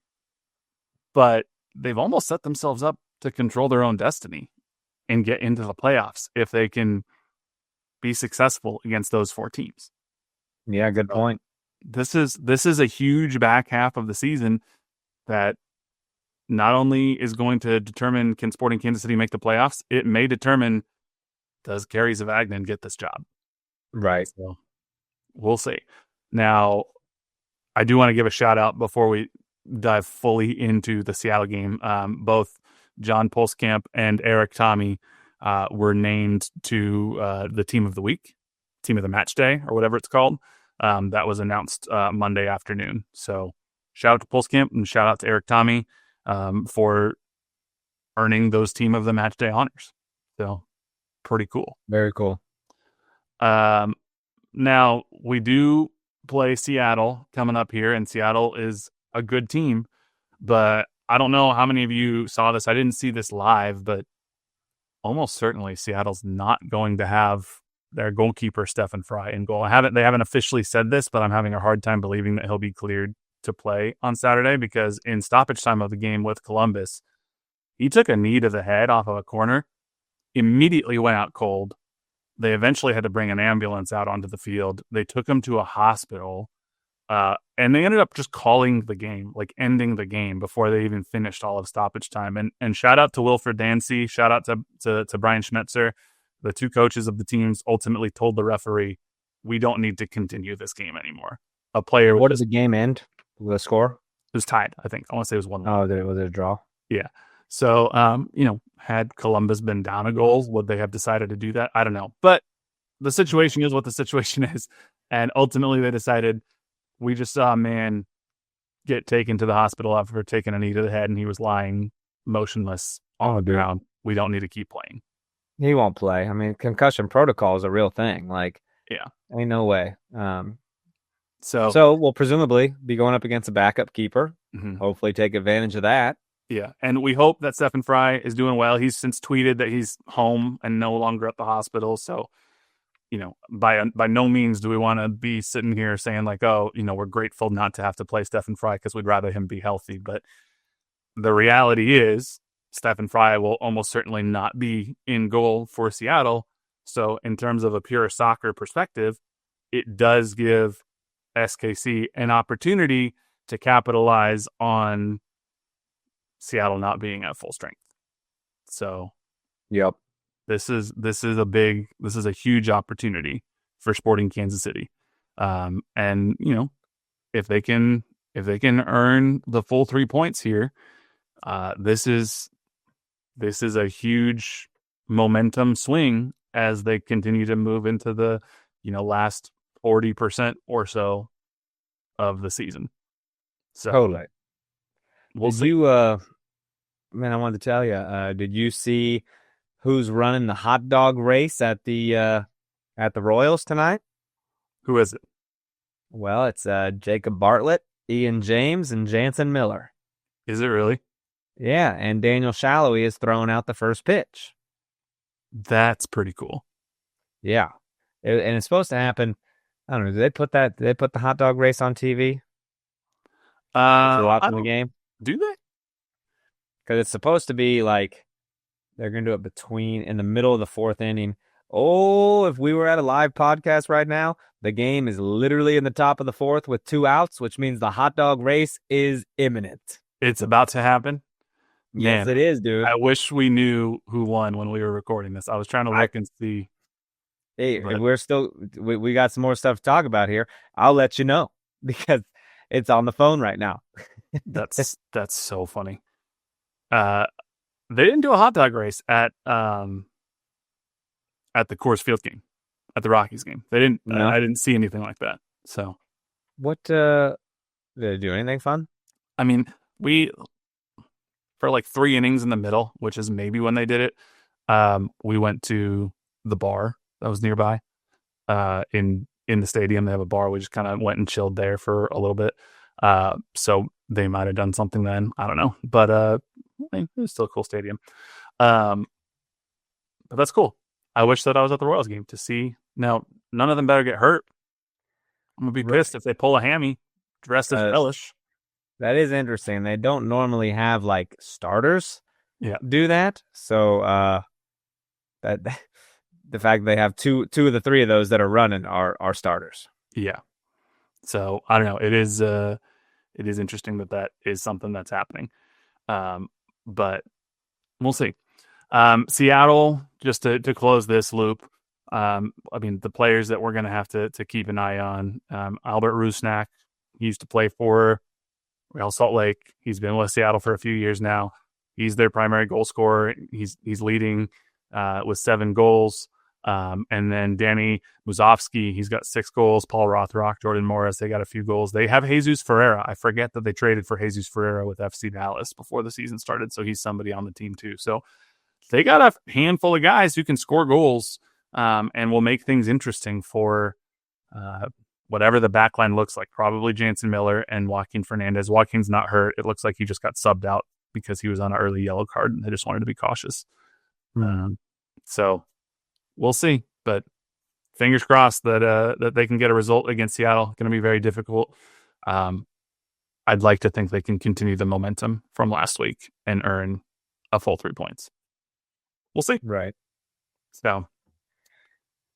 but they've almost set themselves up to control their own destiny and get into the playoffs if they can be successful against those 4 teams. Yeah, good point. This is a huge back half of the season that not only is going to determine can Sporting Kansas City make the playoffs, it may determine does Kerry Zavagnin get this job. Right. So we'll see. Now, I do want to give a shout out before we dive fully into the Seattle game. Both John Pulskamp and Eric Tommy were named to the team of the week, team of the match day, or whatever it's called. That was announced Monday afternoon. So shout out to Pulskamp and shout out to Eric Tommy for earning those team of the match day honors. So pretty cool. Very cool. Now we do play Seattle coming up here, and Seattle is a good team, but I don't know how many of you saw this. I didn't see this live, but almost certainly Seattle's not going to have their goalkeeper Stephen Fry in goal. They haven't officially said this, but I'm having a hard time believing that he'll be cleared to play on Saturday, because in stoppage time of the game with Columbus, he took a knee to the head off of a corner, immediately went out cold. They eventually had to bring an ambulance out onto the field. They took him to a hospital, and they ended up just calling the game, like ending the game before they even finished all of stoppage time. And shout out to Wilfred Dancy, shout out to Brian Schmetzer. The 2 coaches of the teams ultimately told the referee, we don't need to continue this game anymore. A player. What does the game end? The score? It was tied, I think. I want to say it was 1-1. Oh, was it a draw? Yeah. So, had Columbus been down a goal, would they have decided to do that? I don't know. But the situation is what the situation is. And ultimately they decided, we just saw a man get taken to the hospital after taking a knee to the head, and he was lying motionless on the ground. We don't need to keep playing. He won't play. I mean, concussion protocol is a real thing. Like, yeah, ain't no way. So we'll presumably be going up against a backup keeper. Mm-hmm. Hopefully take advantage of that. Yeah, and we hope that Stephen Fry is doing well. He's since tweeted that he's home and no longer at the hospital. So, by no means do we want to be sitting here saying like, oh, we're grateful not to have to play Stephen Fry because we'd rather him be healthy. But the reality is Stephen Fry will almost certainly not be in goal for Seattle. So in terms of a pure soccer perspective, it does give SKC an opportunity to capitalize on Seattle not being at full strength. So, yep, this is a huge opportunity for Sporting Kansas City. And if they can earn the full 3 points here, this is a huge momentum swing as they continue to move into the last 40% or so of the season. So totally. We'll see. Man, I wanted to tell you, did you see who's running the hot dog race at the Royals tonight? Who is it? Well, it's Jacob Bartlett, Ian James, and Jansen Miller. Is it really? Yeah, and Daniel Shallowy is throwing out the first pitch. That's pretty cool. Yeah, and it's supposed to happen. I don't know. Did they put the hot dog race on TV? Watching the game? Do they? Because it's supposed to be like they're going to do it in the middle of the 4th inning. Oh, if we were at a live podcast right now, the game is literally in the top of the 4th with 2 outs, which means the hot dog race is imminent. It's about to happen. Yes, Man, it is, dude. I wish we knew who won when we were recording this. I was trying to look and see. Hey, we got some more stuff to talk about here. I'll let you know because it's on the phone right now. That's so funny. They didn't do a hot dog race at the Coors Field game, at the Rockies game. They didn't. No. I didn't see anything like that. So, what did they do? Anything fun? I mean, for like 3 innings in the middle, which is maybe when they did it. We went to the bar that was nearby. In the stadium, they have a bar. We just kind of went and chilled there for a little bit. So they might have done something then. I don't know. But it was still a cool stadium. But that's cool. I wish that I was at the Royals game to see. Now, none of them better get hurt. I'm going to be pissed if they pull a hammy dressed as Relish. That is interesting. They don't normally have like starters do that. So that the fact they have two of the three of those that are running are starters. Yeah. So I don't know. It is interesting that is something that's happening. But we'll see. Seattle, just to close this loop. I mean, the players that we're going to have to keep an eye on. Albert Rusnak, he used to play for Real Salt Lake. He's been with Seattle for a few years now. He's their primary goal scorer. He's leading with 7 goals. And then Danny Muzovsky, he's got 6 goals. Paul Rothrock, Jordan Morris, they got a few goals. They have Jesus Ferreira. I forget that they traded for Jesus Ferreira with FC Dallas before the season started, so he's somebody on the team too. So they got a handful of guys who can score goals and will make things interesting for whatever the back line looks like. Probably Jansen Miller and Joaquin Fernandez. Joaquin's not hurt. It looks like he just got subbed out because he was on an early yellow card, and they just wanted to be cautious. So we'll see, but fingers crossed that they can get a result against Seattle. Going to be very difficult. I'd like to think they can continue the momentum from last week and earn a full 3 points. We'll see. Right. So,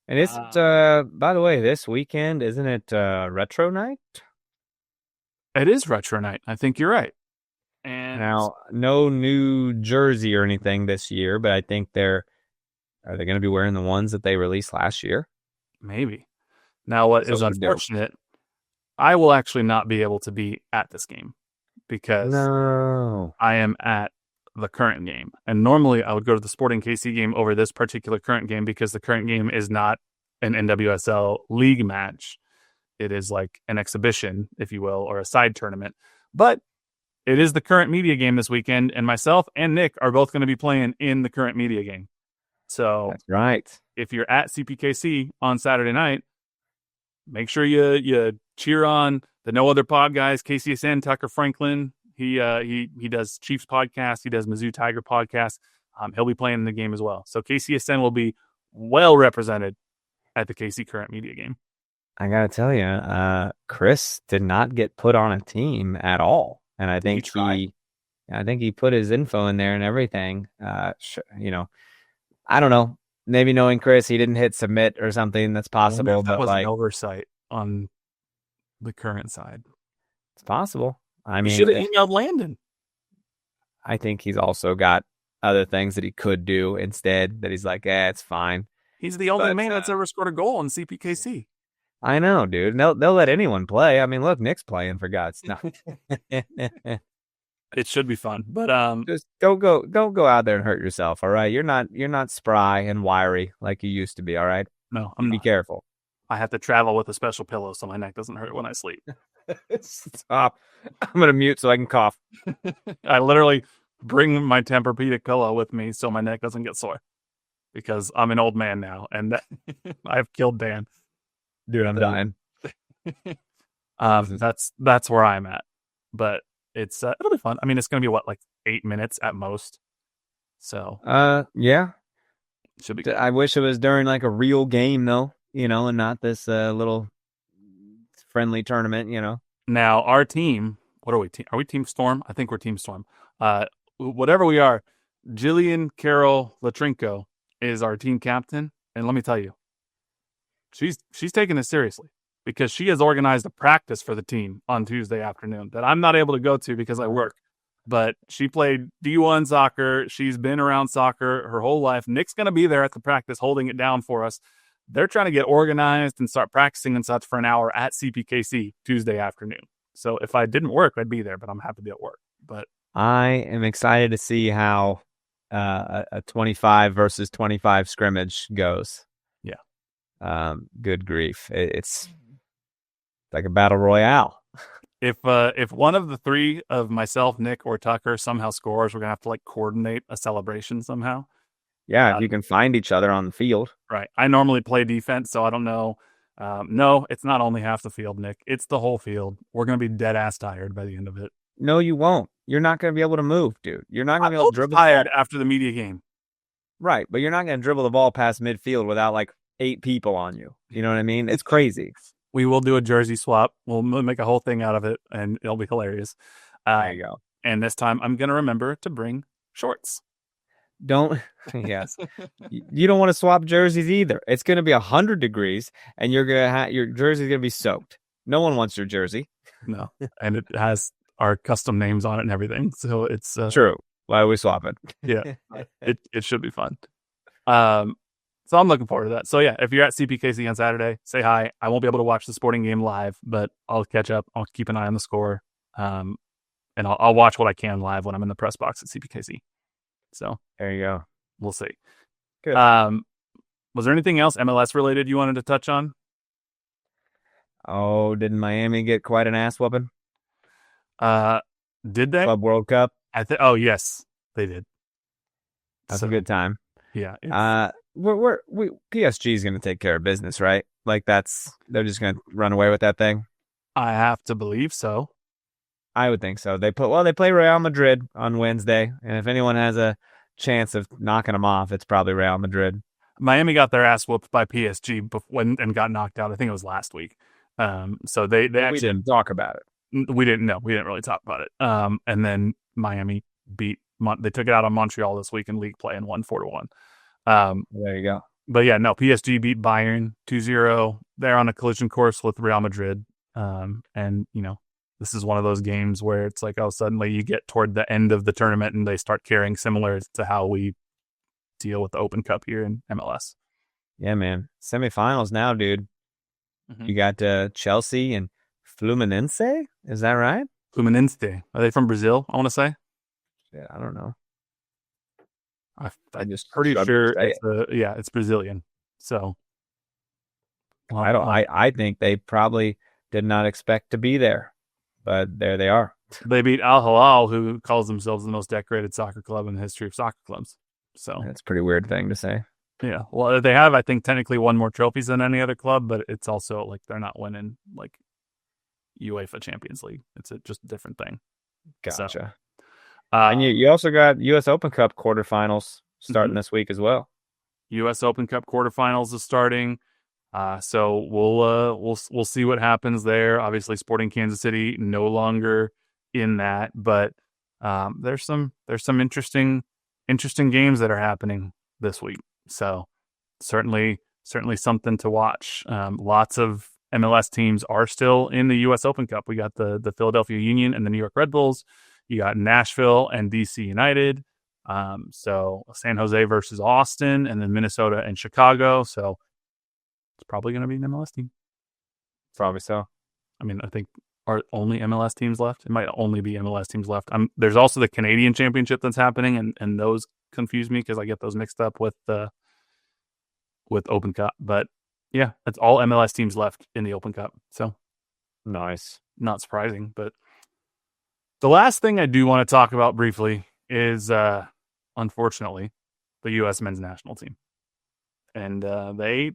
and it's by the way, this weekend, isn't it retro night? It is retro night. I think you're right. And now, no new jersey or anything this year, but I think are they going to be wearing the ones that they released last year? Maybe. Now, what is unfortunate, I will actually not be able to be at this game because I am at the current game. And normally I would go to the Sporting KC game over this particular current game because the current game is not an NWSL league match. It is like an exhibition, if you will, or a side tournament. But it is the current media game this weekend, and myself and Nick are both going to be playing in the current media game. So that's right. If you're at CPKC on Saturday night, make sure you cheer on the No Other Pod guys, KCSN, Tucker Franklin. He does Chiefs podcast. He does Mizzou Tiger podcast. He'll be playing in the game as well. So KCSN will be well represented at the KC current media game. I got to tell you, Chris did not get put on a team at all. And I think he put his info in there and everything. I don't know. Maybe knowing Chris, he didn't hit submit or something. That's possible. That was an oversight on the current side. It's possible. I mean, should have emailed Landon. I think he's also got other things that he could do instead that he's like, it's fine. He's the only man that's ever scored a goal in CPKC. I know, dude. They'll let anyone play. I mean, look, Nick's playing, for God's sake. It should be fun, but just don't go out there and hurt yourself. All right, you're not spry and wiry like you used to be. All right, no, be careful. I have to travel with a special pillow so my neck doesn't hurt when I sleep. Stop. I'm gonna mute so I can cough. I literally bring my Tempur-Pedic pillow with me so my neck doesn't get sore because I'm an old man now and I've killed Dan. Dude, I'm dying. That's where I'm at, but it's it'll be fun. I mean, it's gonna be like 8 minutes at most. So yeah, should be good. I wish it was during like a real game though, and not this little friendly tournament, Now our team, what are we? Are we Team Storm? I think we're Team Storm. Whatever we are, Jillian Carol Latrinko is our team captain, and let me tell you, she's taking this seriously because she has organized a practice for the team on Tuesday afternoon that I'm not able to go to because I work. But she played D1 soccer. She's been around soccer her whole life. Nick's going to be there at the practice holding it down for us. They're trying to get organized and start practicing and such for an hour at CPKC Tuesday afternoon. So if I didn't work, I'd be there, but I'm happy to be at work. But I am excited to see how a 25 versus 25 scrimmage goes. Yeah. Good grief. It's like a battle royale. If one of the three of myself, Nick, or Tucker somehow scores, we're going to have to coordinate a celebration somehow. Yeah, if you can find each other on the field. Right. I normally play defense, so I don't know No, it's not only half the field, Nick. It's the whole field. We're going to be dead ass tired by the end of it. No, you won't. You're not going to be able to move, dude. You're not going to be able to dribble. Tired after the media game. Right, but you're not going to dribble the ball past midfield without like 8 people on you. You know what I mean? It's crazy. We will do a jersey swap. We'll make a whole thing out of it, and it'll be hilarious. There you go. And this time, I'm going to remember to bring shorts. Don't. Yes. You don't want to swap jerseys either. It's going to be 100 degrees, and you're going to your jersey's going to be soaked. No one wants your jersey. No, and it has our custom names on it and everything. So it's true. Why are we swapping? Yeah, it should be fun. So I'm looking forward to that. So yeah, if you're at CPKC on Saturday, say hi. I won't be able to watch the sporting game live, but I'll catch up. I'll keep an eye on the score, and I'll watch what I can live when I'm in the press box at CPKC. So there you go. We'll see. Good. Was there anything else MLS related you wanted to touch on? Oh, didn't Miami get quite an ass whooping? Did they? Club World Cup. Oh yes, they did. That's a good time. Yeah. We PSG is going to take care of business, right? Like they're just going to run away with that thing. I have to believe so. I would think so. They play Real Madrid on Wednesday, and if anyone has a chance of knocking them off, it's probably Real Madrid. Miami got their ass whooped by PSG and got knocked out. I think it was last week. So they actually we didn't talk about it. We didn't really talk about it. And then Miami they took it out on Montreal this week in league play and won 4-1. There you go. But yeah, no, PSG beat Bayern 2-0. They're on a collision course with Real Madrid. And this is one of those games where it's like, oh, suddenly you get toward the end of the tournament and they start carrying similar to how we deal with the Open Cup here in MLS. Yeah, man. Semifinals now, dude. Mm-hmm. You got Chelsea and Fluminense. Is that right? Fluminense. Are they from Brazil, I want to say? Yeah, I don't know. I'm just pretty sure it's Brazilian. So I think they probably did not expect to be there, but there they are. They beat Al Hilal, who calls themselves the most decorated soccer club in the history of soccer clubs. So that's a pretty weird thing to say. Yeah, well, they have, I think, technically won more trophies than any other club, but it's also like they're not winning like UEFA Champions League. It's just a different thing. Gotcha. So, and you also got U.S. Open Cup quarterfinals starting this week as well. U.S. Open Cup quarterfinals is starting, so we'll see what happens there. Obviously, Sporting Kansas City no longer in that, but there's some interesting games that are happening this week. So certainly something to watch. Lots of MLS teams are still in the U.S. Open Cup. We got the Philadelphia Union and the New York Red Bulls. You got Nashville and DC United. So San Jose versus Austin, and then Minnesota and Chicago. So it's probably going to be an MLS team. Probably so. I mean, I think are only MLS teams left. It might only be MLS teams left. There's also the Canadian Championship that's happening, and those confuse me because I get those mixed up with Open Cup. But yeah, it's all MLS teams left in the Open Cup. So nice. Not surprising. But the last thing I do want to talk about briefly is, unfortunately, the U.S. men's national team. And they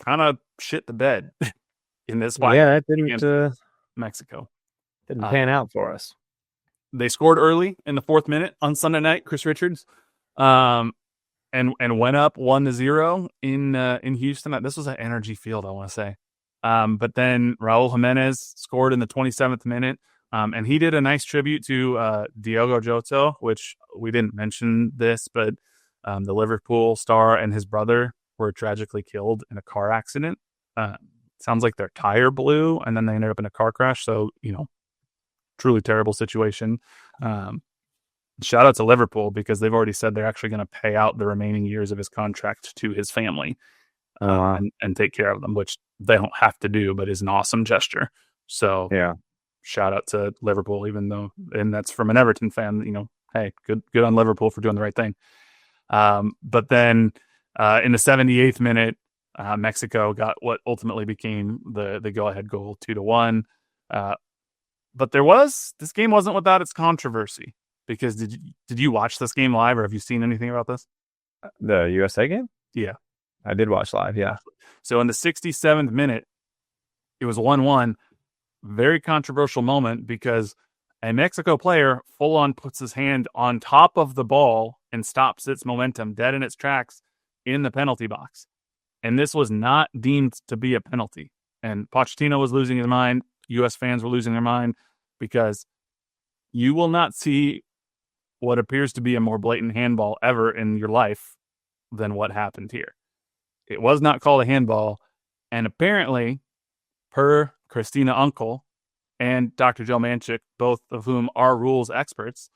kind of shit the bed in this fight. Yeah, that didn't Mexico. Didn't pan out for us. They scored early in the 4th minute on Sunday night, Chris Richards, and went up 1-0 in Houston. This was at Energy Field, I want to say. But then Raul Jimenez scored in the 27th minute, and he did a nice tribute to Diogo Jota, which we didn't mention this, but the Liverpool star and his brother were tragically killed in a car accident. Sounds like their tire blew, and then they ended up in a car crash. So, truly terrible situation. Shout out to Liverpool because they've already said they're actually going to pay out the remaining years of his contract to his family and take care of them, which they don't have to do, but is an awesome gesture. So yeah, shout out to Liverpool, and that's from an Everton fan, hey, good on Liverpool for doing the right thing. But then in the 78th minute, Mexico got what ultimately became the go-ahead goal, 2-1. But this game wasn't without its controversy, because did you watch this game live, or have you seen anything about this? The USA game? Yeah. I did watch live, yeah. So in the 67th minute, it was 1-1. Very controversial moment because a Mexico player full on puts his hand on top of the ball and stops its momentum dead in its tracks in the penalty box. And this was not deemed to be a penalty. And Pochettino was losing his mind. U.S. fans were losing their mind because you will not see what appears to be a more blatant handball ever in your life than what happened here. It was not called a handball. And apparently, per Christina Unkel and Dr. Joe Manchik, both of whom are rules experts,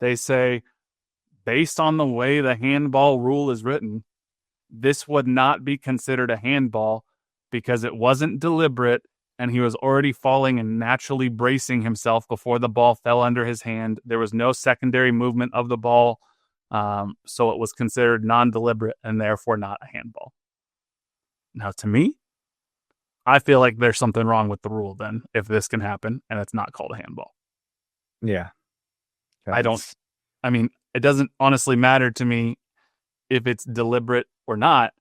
they say, based on the way the handball rule is written, this would not be considered a handball because it wasn't deliberate and he was already falling and naturally bracing himself before the ball fell under his hand. There was no secondary movement of the ball, so it was considered non-deliberate and therefore not a handball. Now, to me, I feel like there's something wrong with the rule then if this can happen and it's not called a handball. Yeah. It doesn't honestly matter to me if it's deliberate or not.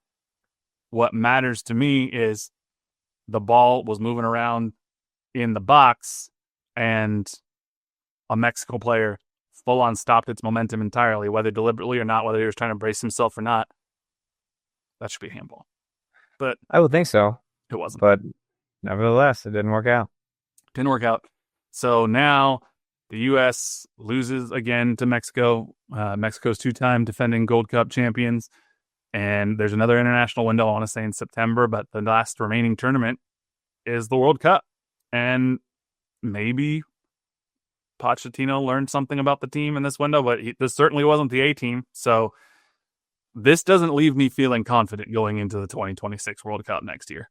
What matters to me is the ball was moving around in the box and a Mexico player full on stopped its momentum entirely, whether deliberately or not, whether he was trying to brace himself or not. That should be a handball. But I would think so. It wasn't. But nevertheless, it didn't work out. Didn't work out. So now the U.S. loses again to Mexico. Mexico's 2-time defending Gold Cup champions. And there's another international window, I want to say in September, but the last remaining tournament is the World Cup. And maybe Pochettino learned something about the team in this window, but this certainly wasn't the A team. So this doesn't leave me feeling confident going into the 2026 World Cup next year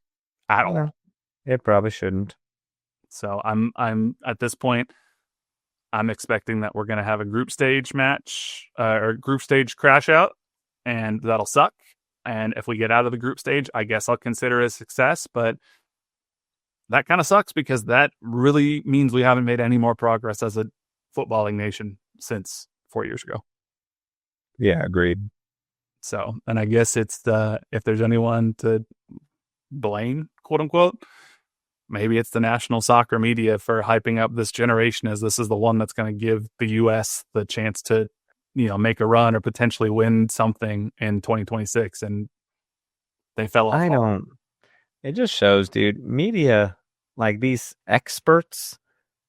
at all. No, it probably shouldn't. So I'm at this point, I'm expecting that we're going to have a group stage match or group stage crash out, and that'll suck. And if we get out of the group stage, I guess I'll consider it a success. But that kind of sucks because that really means we haven't made any more progress as a footballing nation since 4 years ago. Yeah, agreed. So, and I guess it's if there's anyone to blame, quote unquote, maybe it's the national soccer media for hyping up this generation as this is the one that's going to give the U.S. the chance to, make a run or potentially win something in 2026. And they fell off. It just shows, dude, media, like these experts,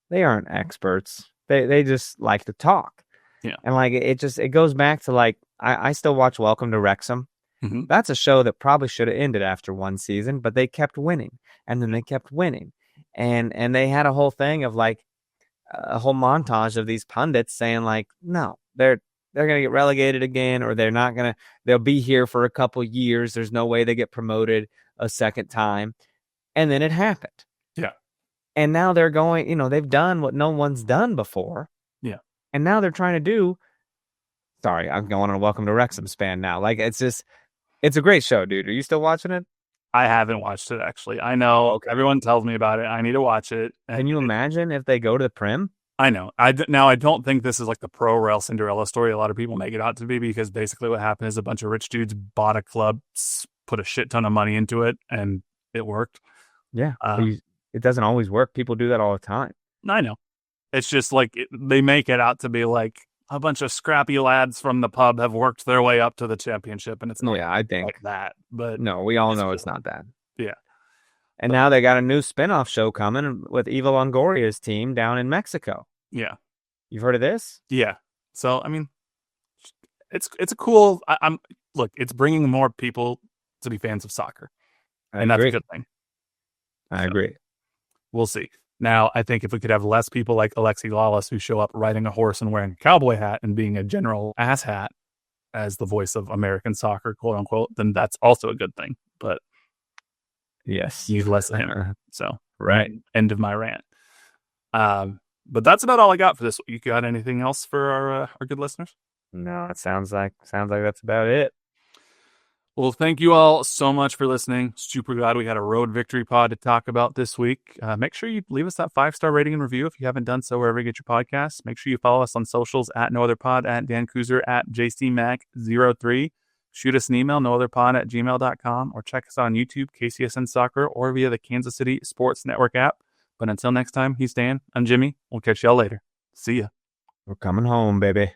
they aren't experts. They just like to talk. Yeah. And like, it goes back to like, I still watch Welcome to Wrexham. Mm-hmm. That's a show that probably should have ended after one season, but they kept winning, and then they kept winning, and they had a whole thing of like a whole montage of these pundits saying like, no, they're gonna get relegated again, or they'll be here for a couple years. There's no way they get promoted a second time, and then it happened. Yeah, and now they're going. They've done what no one's done before. Yeah, and now they're trying to do. Sorry, I'm going on a Welcome to Wrexham span now. Like, it's a great show, dude. Are you still watching it? I haven't watched it, actually. I know everyone tells me about it. I need to watch it. Can you imagine if they go to the Prim? I know. Now, I don't think this is like the pro Rail Cinderella story a lot of people make it out to be, because basically what happened is a bunch of rich dudes bought a club, put a shit ton of money into it, and it worked. Yeah. It doesn't always work. People do that all the time. I know. It's just like they make it out to be like a bunch of scrappy lads from the pub have worked their way up to the championship, and it's not I think like that. But no, we all know it's not that. Yeah. And now they got a new spinoff show coming with Eva Longoria's team down in Mexico. Yeah. You've heard of this? Yeah. So, I mean, it's a cool, look, it's bringing more people to be fans of soccer. And that's a good thing. I agree. We'll see. Now, I think if we could have less people like Alexi Lawless who show up riding a horse and wearing a cowboy hat and being a general asshat as the voice of American soccer, quote unquote, then that's also a good thing. But yes, use less of him. So, right. End of my rant. But that's about all I got for this. You got anything else for our good listeners? No, it sounds like that's about it. Well, thank you all so much for listening. Super glad we had a road victory pod to talk about this week. Make sure you leave us that 5-star rating and review if you haven't done so wherever you get your podcasts. Make sure you follow us on socials at NoOtherPod, at Dan Kooser, at JCMac03. Shoot us an email, nootherpod@gmail.com, or check us out on YouTube, KCSN Soccer, or via the Kansas City Sports Network app. But until next time, he's Dan. I'm Jimmy. We'll catch y'all later. See ya. We're coming home, baby.